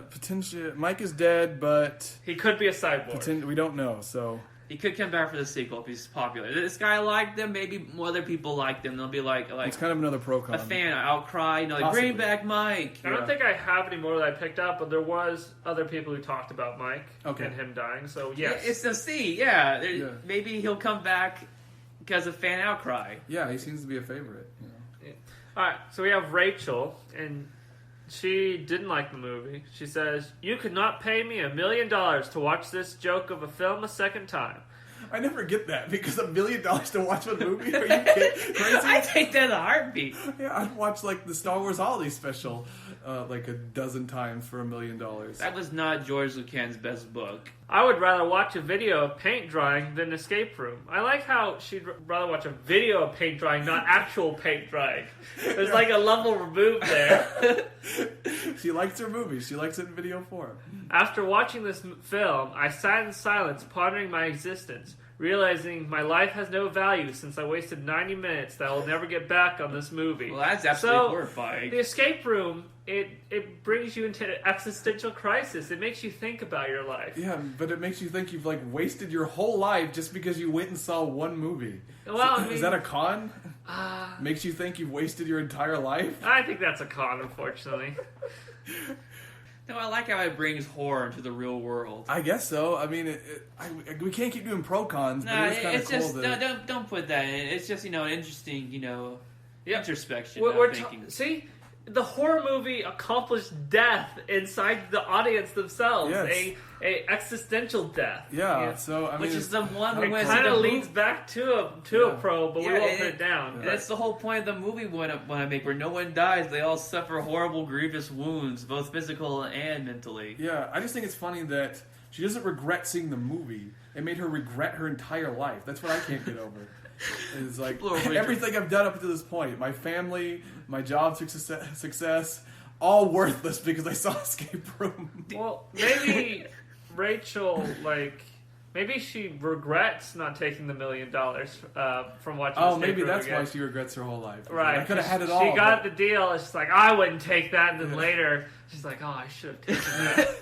Potential. Mike is dead, but He could be a cyborg. we don't know. So He could come back for the sequel if he's popular. This guy liked them. Maybe other people like them. They'll be like it's kind of another pro-con. a fan outcry. You know, like, Possibly. bring back Mike. I don't think I have any more that I picked up, but there was other people who talked about Mike and him dying. So yes, It's a C. Yeah. Yeah. Maybe he'll come back because of fan outcry. Yeah, he seems to be a favorite. You know. All right. So we have Rachel, and she didn't like the movie. She says, "You could not pay me $1 million to watch this joke of a film a second time." I never get that because $1 million to watch a movie? Are you kidding? Crazy? I take that in a heartbeat. Yeah, I'd watch like the Star Wars Holiday Special like a dozen times for $1 million. That was not George Lucan's best book. I would rather watch a video of paint drying than Escape Room. I like how she'd rather watch a video of paint drying, not actual paint drying. There's like a level removed there. She likes her movies. She likes it in video form. After watching this film, I sat in silence, pondering my existence, realizing my life has no value since I wasted 90 minutes that I will never get back on this movie. Well, that's absolutely horrifying. The Escape Room, it brings you into existential crisis. It makes you think about your life. Yeah, but it makes you think you've like wasted your whole life just because you went and saw one movie. Well, is that a con? Makes you think you've wasted your entire life? I think that's a con, unfortunately. No, I like how it brings horror into the real world. I guess so. I mean, we can't keep doing pro cons, but it is kind of cool. Don't put that in. It's just an interesting introspection. We're thinking. see, the horror movie accomplished death inside the audience themselves. Yes. A existential death. Yeah, so I mean, Which is the one It way kind of leads back to a pro, but we won't put it down. And that's the whole point of the movie when I make, where no one dies. They all suffer horrible, grievous wounds, both physical and mentally. Yeah, I just think it's funny that she doesn't regret seeing the movie. It made her regret her entire life. That's what I can't get over. It's like everything I've done up to this point, my family, my job success, all worthless because I saw Escape Room. Well, maybe Rachel, maybe she regrets not taking the $1 million from watching. Oh, Escape maybe Room that's again. why she regrets her whole life. Right. I could have had it all. She got the deal. It's just like, I wouldn't take that. And then later, she's like, oh, I should have taken that.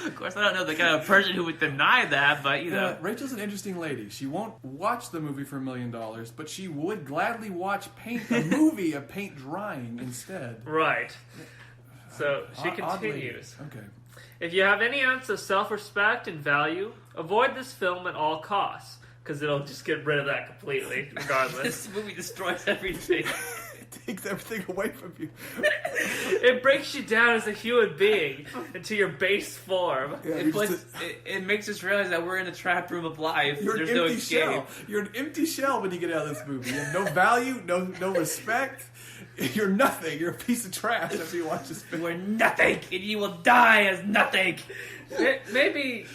Of course, I don't know the kind of person who would deny that, but you know. Rachel's an interesting lady. She won't watch the movie for $1 million, but she would gladly watch a movie of paint drying instead. Right. So she Oddly. continues. Okay. If you have any ounce of self-respect and value, avoid this film at all costs, because it'll just get rid of that completely, regardless. This movie destroys everything. It takes everything away from you. It breaks you down as a human being into your base form. Yeah, It makes us realize that we're in a trapped room of life. you're There's an no empty escape. shell. You're an empty shell when you get out of this movie. You have no value, no respect. You're nothing. You're a piece of trash after you watch this film. We're nothing, and you will die as nothing. Maybe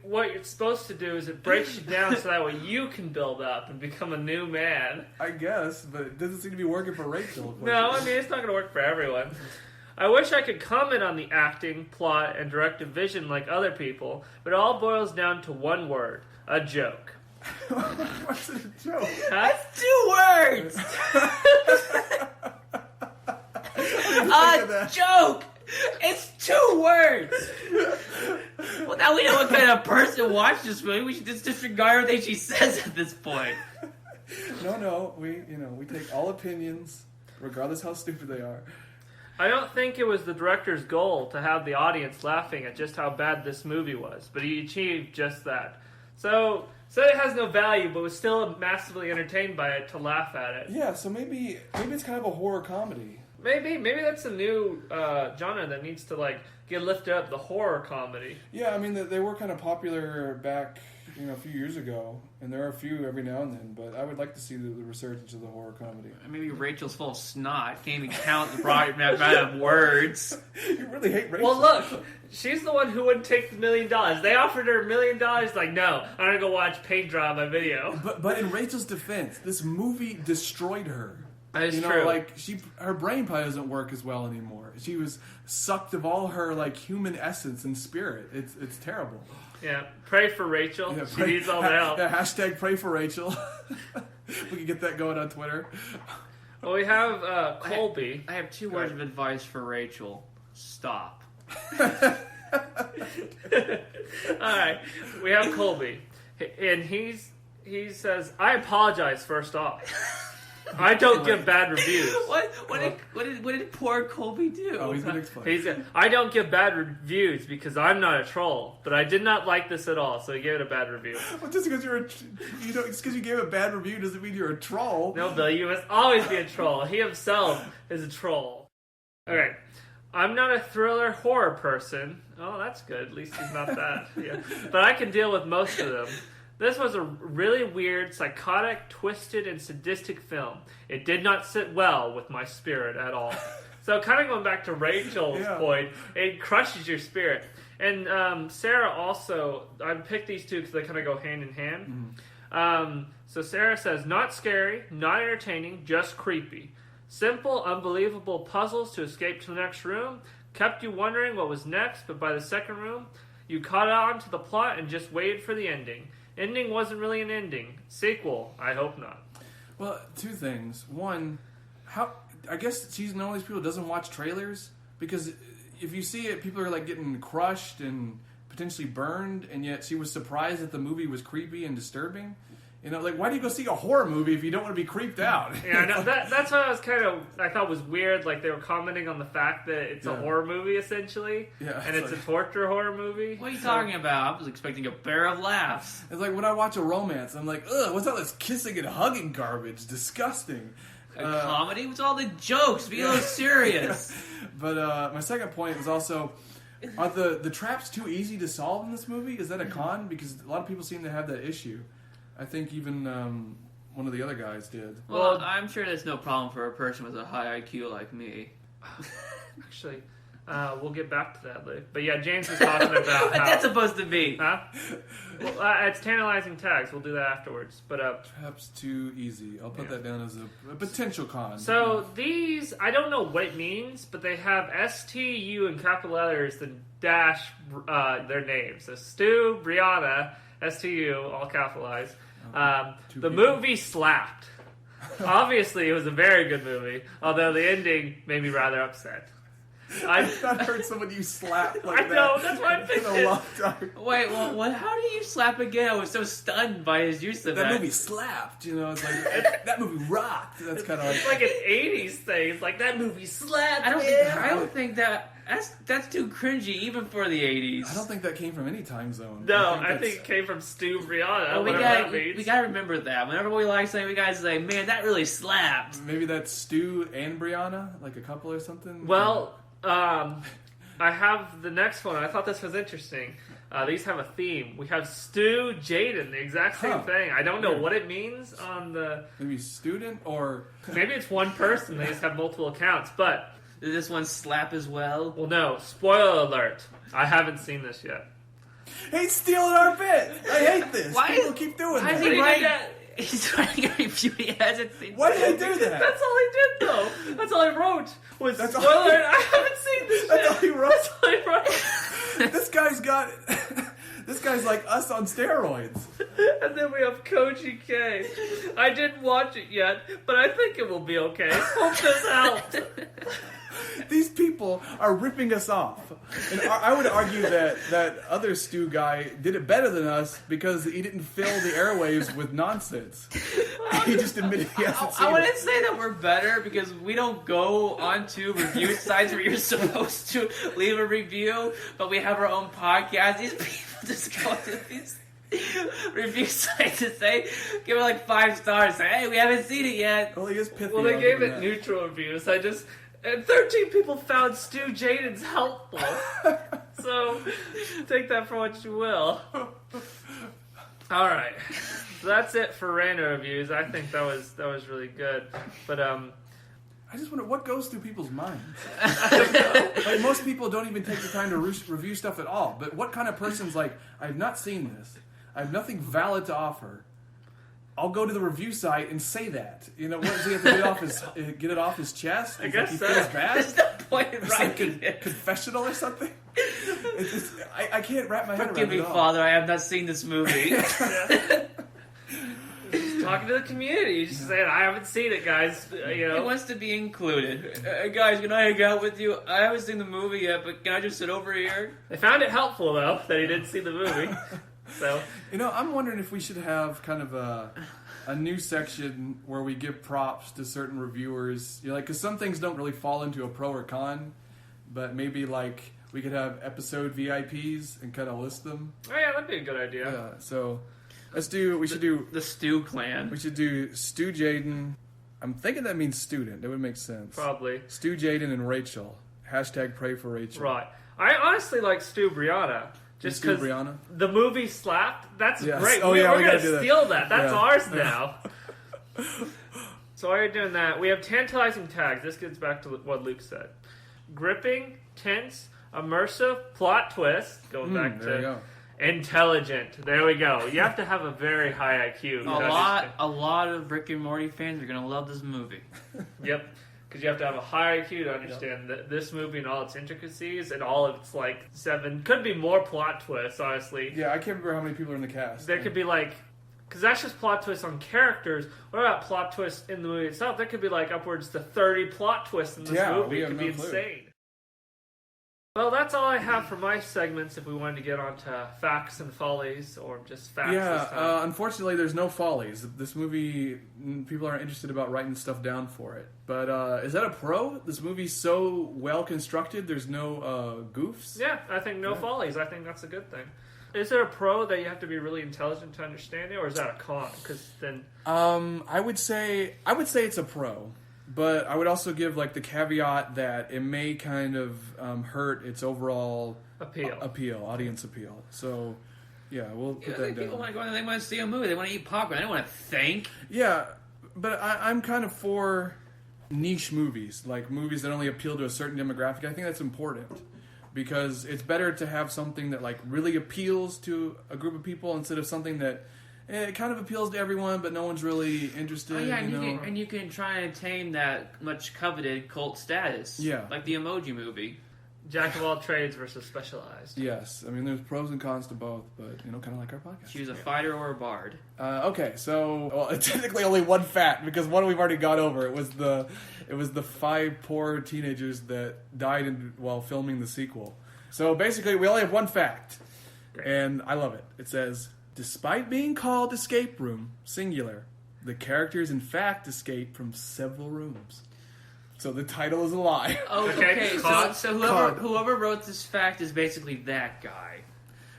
what you're supposed to do is it breaks you down so that way you can build up and become a new man. I guess, but it doesn't seem to be working for Rachel. No, I mean, it's not going to work for everyone. I wish I could comment on the acting, plot, and directive vision like other people, but it all boils down to one word: a joke. What's a joke? That's 2 words. A joke. It's 2 words. Well, now we know what kind of person watched this movie. We should just disregard everything she says at this point. No, we take all opinions, regardless how stupid they are. I don't think it was the director's goal to have the audience laughing at just how bad this movie was, but he achieved just that. So it has no value, but was still massively entertained by it to laugh at it. Yeah, so maybe it's kind of a horror comedy. Maybe that's a new genre that needs to get lifted up, the horror comedy. Yeah, I mean they were kind of popular back a few years ago, and there are a few every now and then. But I would like to see the resurgence of the horror comedy. Maybe Rachel's full of snot. Can't even count the right amount of words. You really hate Rachel. Well, look, she's the one who wouldn't take the $1 million. They offered her $1 million. Like, no, I'm gonna go watch paint dry on my video. But in Rachel's defense, this movie destroyed her. That is true. Her brain probably doesn't work as well anymore. She was sucked of all her human essence and spirit. It's terrible. Yeah, pray for Rachel. Yeah, she needs all the help. Yeah, hashtag pray for Rachel. We can get that going on Twitter. Well, we have Colby. I have 2 words of advice for Rachel. Stop. Alright, we have Colby. And he says, I apologize first off. I don't give bad reviews. What did poor Colby do? Oh, he's going to explain. He said, I don't give bad reviews because I'm not a troll, but I did not like this at all, so he gave it a bad review. Well, just because just because you gave a bad review doesn't mean you're a troll. No, Bill, you must always be a troll. He himself is a troll. Okay. I'm not a thriller horror person. Oh, that's good. At least he's not that. Yeah. But I can deal with most of them. This was a really weird, psychotic, twisted, and sadistic film. It did not sit well with my spirit at all. So kind of going back to Rachel's point, it crushes your spirit. And Sarah also, I picked these two because they kind of go hand in hand. So Sarah says, not scary, not entertaining, just creepy. Simple, unbelievable puzzles to escape to the next room. Kept you wondering what was next, but by the second room, you caught on to the plot and just waited for the ending. Ending wasn't really an ending. Sequel, I hope not. Well, 2 things. One, I guess she's one of these people who doesn't watch trailers, because if you see it, people are getting crushed and potentially burned, and yet she was surprised that the movie was creepy and disturbing. Why do you go see a horror movie if you don't want to be creeped out? Yeah, no, that's what I thought was weird. They were commenting on the fact that it's a horror movie, essentially. Yeah, and it's a torture horror movie. What are you talking about? I was expecting a bear of laughs. It's like when I watch a romance, I'm like, ugh, what's all this kissing and hugging garbage? Disgusting. A comedy? What's all the jokes? Be a little serious. But my second point was also, are the traps too easy to solve in this movie? Is that a con? Because a lot of people seem to have that issue. I think even one of the other guys did. Well, I'm sure there's no problem for a person with a high IQ like me. Actually, we'll get back to that later. But yeah, James was talking about how... What's that supposed to be? Huh? Well, it's tantalizing tags. We'll do that afterwards. But Traps too easy. I'll put that down as a potential con. So these, I don't know what it means, but they have STU in capital letters, then dash their names. So Stu, Brianna, STU, all capitalized. The movie slapped. Obviously, it was a very good movie, although the ending made me rather upset. I've not heard someone use slap like that. I know, that's why I picked in a long time. Wait, well, how do you slap again? I was so stunned by his use of that. That movie slapped, it's like, that movie rocked. That's kind of like... It's like an 80s thing. It's like, that movie slapped. I don't think that's too cringy, even for the 80s. I don't think that came from any time zone. No, I think it came from Stu Brianna. Well, we gotta remember that. Whenever we like something, we gotta say, man, that really slapped. Maybe that's Stu and Brianna, like a couple or something? Well... I have the next one. I thought this was interesting. These have a theme. We have Stu, Jaden, the exact same thing. I don't know what it means on the... Maybe student or... Maybe it's one person. They just have multiple accounts. But... Did this one slap as well? Well, no. Spoiler alert. I haven't seen this yet. Hey, stealing our bit! I hate this. People keep doing that. He's writing a review. He hasn't seen. Why did he do that? That's all he did, though. That's all he wrote. Was spoiler alert. I haven't seen this That's yet. all he wrote? That's all he wrote. This guy's got... This guy's like us on steroids. And then we have Koji K. I didn't watch it yet, but I think it will be okay. Hope this helped. These people are ripping us off. And I would argue that other Stu guy did it better than us because he didn't fill the airwaves with nonsense. He just admitted he hasn't seen I it. wouldn't say that we're better because we don't go onto review sites where you're supposed to leave a review, but we have our own podcast. These people just go to these review sites and say, give it like 5 stars. Say, hey, we haven't seen it yet. Well, he is pithy. Well, they gave it neutral reviews. And 13 people found Stu Jaden's helpful. So, take that for what you will. Alright. So that's it for Randall Reviews. I think that was really good. But, I just wonder what goes through people's minds. Like, most people don't even take the time to review stuff at all. But what kind of person's like, I have not seen this. I have nothing valid to offer. I'll go to the review site and say that. What does he have to get it off his chest? I guess he so. feels bad? There's no point in It's like writing it. confessional or something? I can't wrap my head Forgive around me, it all. Father, I have not seen this movie. He's talking to the community. He's just saying, I haven't seen it, guys. He wants to be included. Hey, guys, can I hang out with you? I haven't seen the movie yet, but can I just sit over here? They found it helpful, though, that he didn't see the movie. So, I'm wondering if we should have kind of a new section where we give props to certain reviewers. Because some things don't really fall into a pro or con, but maybe like we could have episode VIPs and kind of list them. oh yeah, that'd be a good idea. Yeah. So we should do the Stew Clan. We should do Stu Jaden. I'm thinking that means student. That would make sense. Probably. Stu Jaden and Rachel. Hashtag pray for Rachel. Right. I honestly like Stu Brianna. Just Stu because Brianna? the movie slapped, that's Yes. great. Oh, yeah, we're we going gotta do to that. steal that. That's Yeah. ours now. So while you're doing that, we have tantalizing tags. This gets back to what Luke said. Gripping, tense, immersive, plot twist. Going back there you to go. intelligent. There we go. You have to have a very high IQ. A lot of Rick and Morty fans are gonna love this movie. Yep. Because you have to have a high IQ to understand this movie and all its intricacies and all of its, 7... Could be more plot twists, honestly. Yeah, I can't remember how many people are in the cast. There could be, because that's just plot twists on characters. What about plot twists in the movie itself? There could be, upwards to 30 plot twists in this movie. It could be insane. Well, that's all I have for my segments if we wanted to get on to facts and follies or just facts this time. Unfortunately, there's no follies. This movie, people aren't interested about writing stuff down for it. But is that a pro? This movie's so well constructed, there's no goofs? Yeah, I think no follies. I think that's a good thing. Is it a pro that you have to be really intelligent to understand it, or is that a con? Because then... I would say it's a pro. But I would also give like the caveat that it may kind of hurt its overall audience appeal. So, yeah, we'll put that down. People want to go in and they want to see a movie. They want to eat popcorn. They don't want to think. Yeah, but I'm kind of for niche movies, like movies that only appeal to a certain demographic. I think that's important because it's better to have something that like really appeals to a group of people instead of something that it kind of appeals to everyone, but no one's really interested. Oh, yeah, and you can try and attain that much coveted cult status. Yeah. Like the Emoji Movie. Jack of all trades versus specialized. Yes. I mean, there's pros and cons to both, but, kind of like our podcast. Choose a fighter or a bard. Okay, so, well, it's technically only one fact, because one we've already got over. It was the 5 poor teenagers that died while filming the sequel. So, basically, we only have one fact. Great. And I love it. It says, despite being called Escape Room, singular, the characters in fact escape from several rooms. So the title is a lie. Okay, so whoever wrote this fact is basically that guy.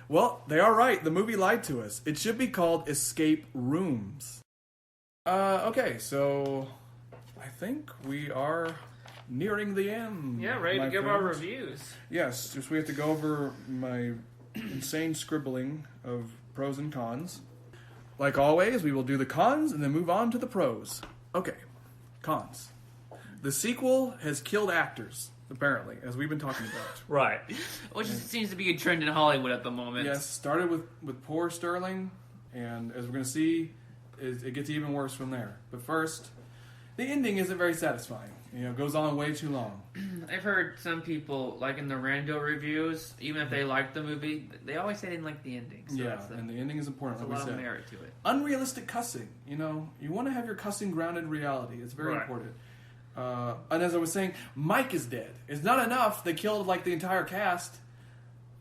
Well, they are right. The movie lied to us. It should be called Escape Rooms. Okay, so I think we are nearing the end. Yeah, ready to give our reviews. Yes, just we have to go over my insane scribbling of pros and cons. Like always, we will do the cons and then move on to the pros. Okay, cons. The sequel has killed actors, apparently, as we've been talking about. Right. Which seems to be a trend in Hollywood at the moment. Yes, started with poor Sterling, and as we're going to see, it gets even worse from there. But first, the ending isn't very satisfying. It goes on way too long. I've heard some people, like in the Randall Reviews, even if they like the movie, they always say they didn't like the ending. So and the ending is important. There's a lot of merit to it. Unrealistic cussing. You want to have your cussing grounded in reality. It's very important. And as I was saying, Mike is dead. It's not enough they killed like the entire cast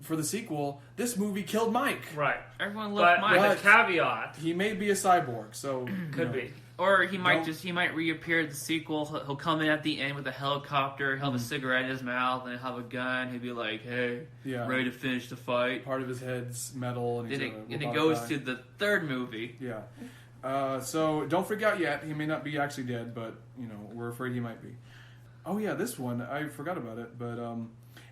for the sequel. This movie killed Mike. Right. Everyone loved Mike. But with a caveat. He may be a cyborg, so could be. Or he might reappear in the sequel. He'll come in at the end with a helicopter, he'll have a cigarette in his mouth, and he'll have a gun. He'll be like, hey, ready to finish the fight. Part of his head's metal. And it goes to the third movie. Yeah. So don't freak out yet. He may not be actually dead, but we're afraid he might be. Oh yeah, this one I forgot about it, but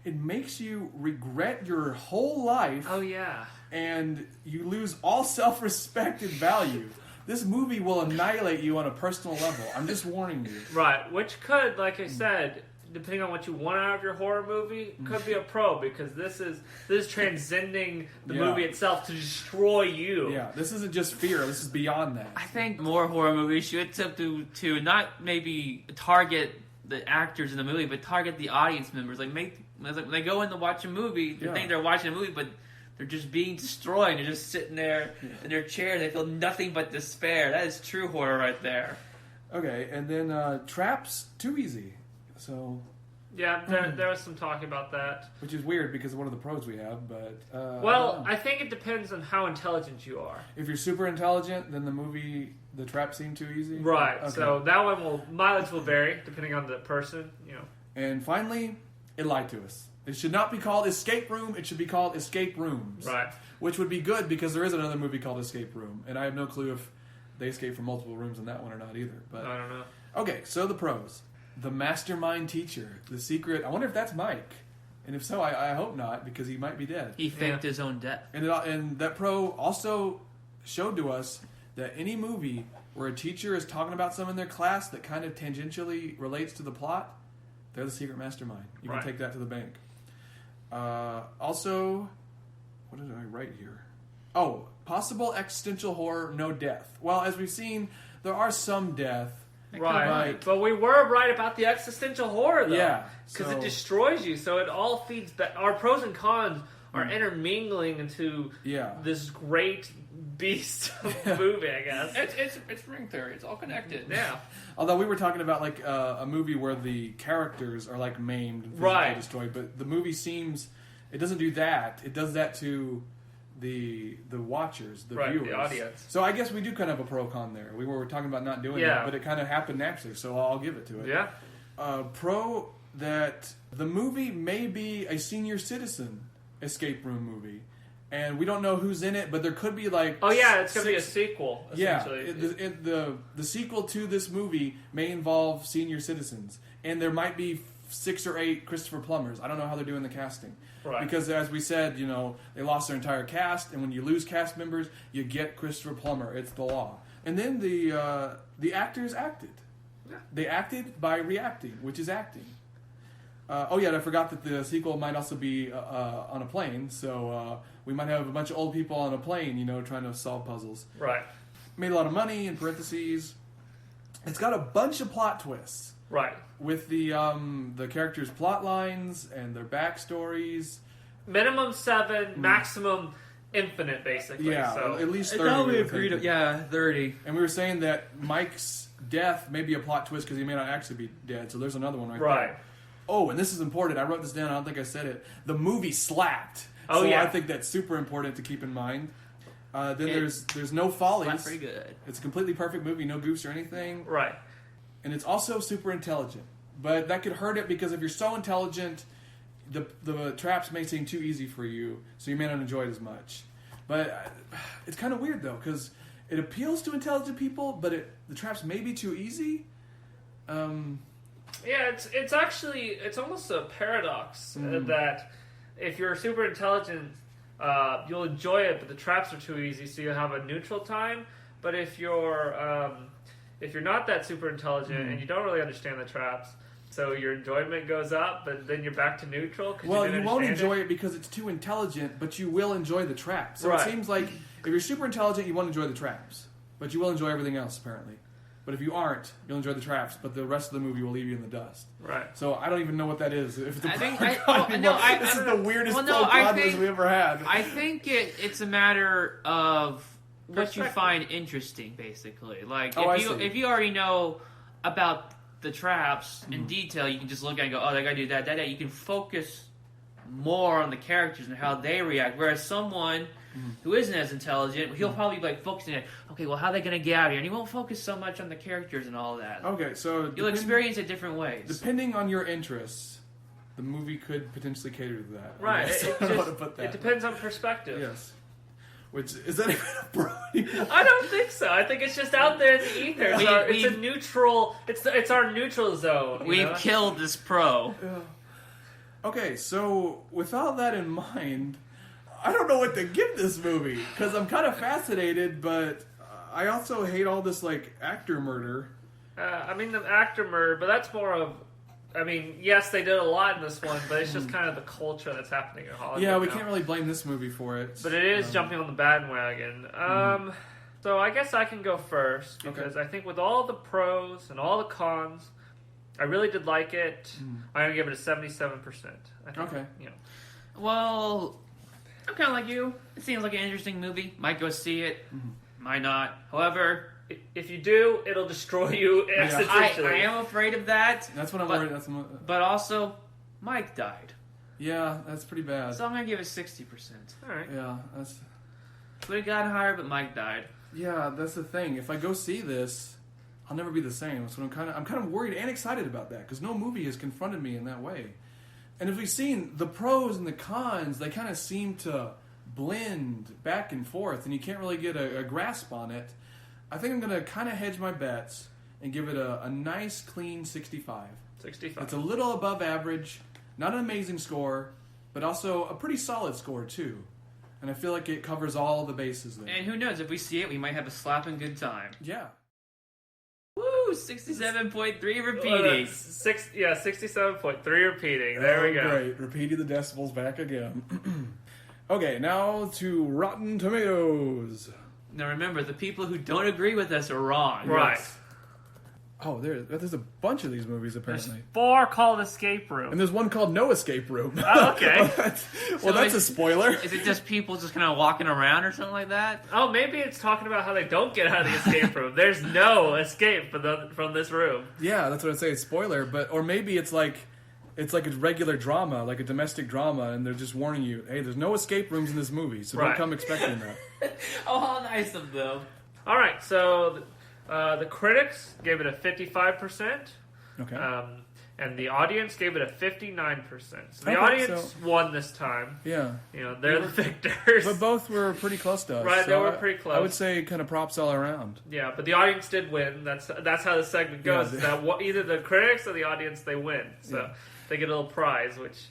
it makes you regret your whole life. Oh yeah, and you lose all self-respect and value. This movie will annihilate you on a personal level. I'm just warning you. Right, which could, like I said, depending on what you want out of your horror movie, could be a pro, because this is transcending the movie itself to destroy you. Yeah, this isn't just fear. This is beyond that. I think more horror movies should attempt to not maybe target the actors in the movie, but target the audience members. Like when they go in to watch a movie, they think they're watching a movie, but they're just being destroyed. They're just sitting there in their chair. They feel nothing but despair. That is true horror right there. Okay, and then traps too easy. So, yeah, there was some talk about that, which is weird because of one of the pros we have. But I think it depends on how intelligent you are. If you're super intelligent, then the traps seem too easy. Right. Okay. So that one mileage will vary depending on the person. And finally, it lied to us. It should not be called Escape Room. It should be called Escape Rooms. Right. Which would be good because there is another movie called Escape Room, and I have no clue if they escape from multiple rooms in that one or not either. But I don't know. Okay, so the pros. The mastermind teacher. The secret. I wonder if that's Mike. And if so, I hope not, because he might be dead. He faked his own death. And that pro also showed to us that any movie where a teacher is talking about something in their class that kind of tangentially relates to the plot, they're the secret mastermind. You can take that to the bank. Also, what did I write here? Oh, possible existential horror, no death. Well, as we've seen, there are some death. Right. But we were right about the existential horror, though. Yeah. Because it destroys you, so it all feeds back. Our pros and cons are intermingling into this great beast of movie, I guess. It's ring theory. It's all connected. Yeah. Although we were talking about like a movie where the characters are like maimed and physically destroyed, but the movie it doesn't do that. It does that to the watchers, the viewers, the audience. So I guess we do kind of have a pro con there. We were talking about not doing it, but it kind of happened naturally, so I'll give it to it. Yeah. Pro that the movie may be a senior citizen escape room movie, and we don't know who's in it, but there could be like... Oh yeah, it's going to be a sequel, Yeah, essentially. the sequel to this movie may involve senior citizens, and there might be 6 or 8 Christopher Plumbers. I don't know how they're doing the casting. Right. Because as we said, they lost their entire cast, and when you lose cast members, you get Christopher Plummer. It's the law. And then the actors acted. Yeah. They acted by reacting, which is acting. I forgot that the sequel might also be on a plane, so we might have a bunch of old people on a plane, trying to solve puzzles. Right. Made a lot of money, in parentheses. It's got a bunch of plot twists. Right. With the characters' plot lines and their backstories. Minimum 7, maximum infinite, basically. Yeah, so. at least 30. No, we agreed. 30. And we were saying that Mike's death may be a plot twist because he may not actually be dead, so there's another one right there. Oh, and this is important. I wrote this down. I don't think I said it. The movie slapped. Oh, so yeah. I think that's super important to keep in mind. There's no follies. Slapped pretty good. It's a completely perfect movie, no goofs or anything. Right. And it's also super intelligent. But that could hurt it because if you're so intelligent, the traps may seem too easy for you, so you may not enjoy it as much. But it's kind of weird, though, because it appeals to intelligent people, but the traps may be too easy. Yeah, it's almost a paradox that if you're super intelligent, you'll enjoy it, but the traps are too easy, so you'll have a neutral time. But if you're not that super intelligent and you don't really understand the traps, so your enjoyment goes up, but then you're back to neutral. Well, you won't enjoy it because it's too intelligent, but you will enjoy the traps. So Right. it seems like if you're super intelligent, you won't enjoy the traps, but you will enjoy everything else apparently. But if you aren't, you'll enjoy the traps, but the rest of the movie will leave you in the dust. Right. So I don't even know what that is. If it's a I think this is the weirdest podcast we ever had. I think it's a matter of what you Perspective. find interesting, basically. Like I if you already know about the traps in detail, you can just look at it and go, oh, that guy did that. You can focus more on the characters and how they react. Whereas someone who isn't as intelligent, he'll probably be like focusing on, okay, well, how are they going to get out of here? And he won't focus so much on the characters and all of that. Okay, so You'll experience it different ways. Depending on your interests, the movie could potentially cater to that. Right. I don't know how to put that. It depends on perspective. Yes. Which is that even a pro anymore? I don't think so. I think it's just out there in the ether. It's a neutral. It's our neutral zone. We've killed this pro. Yeah. Okay, so with all that in mind, I don't know what to give this movie because I'm kind of fascinated, but I also hate all this actor murder. The actor murder, but that's more of. Yes, they did a lot in this one, but it's just kind of the culture that's happening in Hollywood. Yeah, we now. can't really blame this movie for it. But it is jumping on the bandwagon. So I guess I can go first because I think with all the pros and all the cons, I really did like it. I'm gonna give it a 77%. I think, Okay. Well, I'm kind of like you. It seems like an interesting movie. Might go see it. Might not. However, if you do, it'll destroy you existentially. I am afraid of that. That's what I'm worried. But also, Mike died. Yeah, that's pretty bad. So I'm going to give it 60%. All right. Yeah, that's. Would have gotten higher, but Mike died. Yeah, that's the thing. If I go see this, I'll never be the same. So I'm kind of worried and excited about that because no movie has confronted me in that way. And if we've seen the pros and the cons, they kind of seem to blend back and forth, and you can't really get a grasp on it. I think I'm going to kind of hedge my bets and give it a nice, clean 65. 65. It's a little above average, not an amazing score, but also a pretty solid score too. And I feel like it covers all the bases there. And who knows, if we see it, we might have a slapping good time. Yeah. Woo! 67.3 repeating. 67.3 repeating. There we go. Great. Repeating the decibels back again. Okay, now to Rotten Tomatoes. Now remember, the people who don't agree with us are wrong. Right. Yes. Oh, there's a bunch of these movies apparently. There's 4 called Escape Room. And there's one called No Escape Room. Oh, okay. That's a spoiler. Is it just people just kind of walking around or something like that? Oh, maybe it's talking about how they don't get out of the escape room. There's no escape from this room. Yeah, that's what I'd say. It's spoiler, or maybe it's like a regular drama, like a domestic drama, and they're just warning you, hey, there's no escape rooms in this movie, so don't come expecting that. Oh, how nice of them. All right, so the critics gave it a 55%. Okay. and the audience gave it a 59%. So the Okay, audience won this time. Yeah. They're the victors. But both were pretty close to us. Right, so they were pretty close. I would say kind of props all around. Yeah, but the audience did win. That's how the segment goes. Yeah. Is that either the critics or the audience, they win. So they get a little prize, which...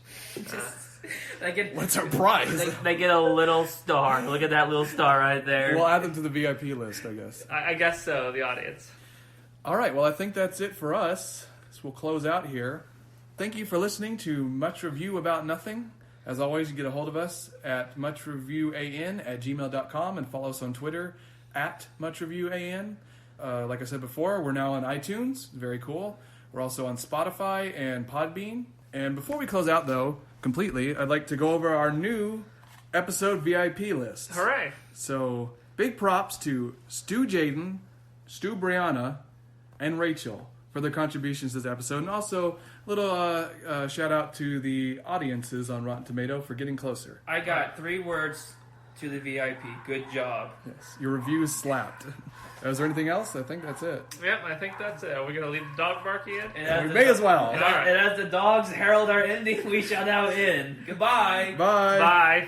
What's our prize? They get a little star. Look at that little star right there. We'll add them to the VIP list, I guess. I guess so, the audience. All right, well, I think that's it for us. So we'll close out here. Thank you for listening to Much Review About Nothing. As always, you get a hold of us at muchreviewan@gmail.com and follow us on Twitter at muchreviewan. Like I said before, we're now on iTunes. Very cool. We're also on Spotify and Podbean. And before we close out, though, completely, I'd like to go over our new episode VIP list. Hooray. So, big props to Stu Jaden, Stu Brianna, and Rachel for their contributions to this episode. And also, a little shout out to the audiences on Rotten Tomato for getting closer. I got 3 words to the VIP. Good job. Yes, your reviews slapped. Is there anything else? I think that's it. Yep, I think that's it. Are we going to leave the dog barking in? We may as well. And as the dogs herald our ending, we shall now end. Goodbye. Bye. Bye.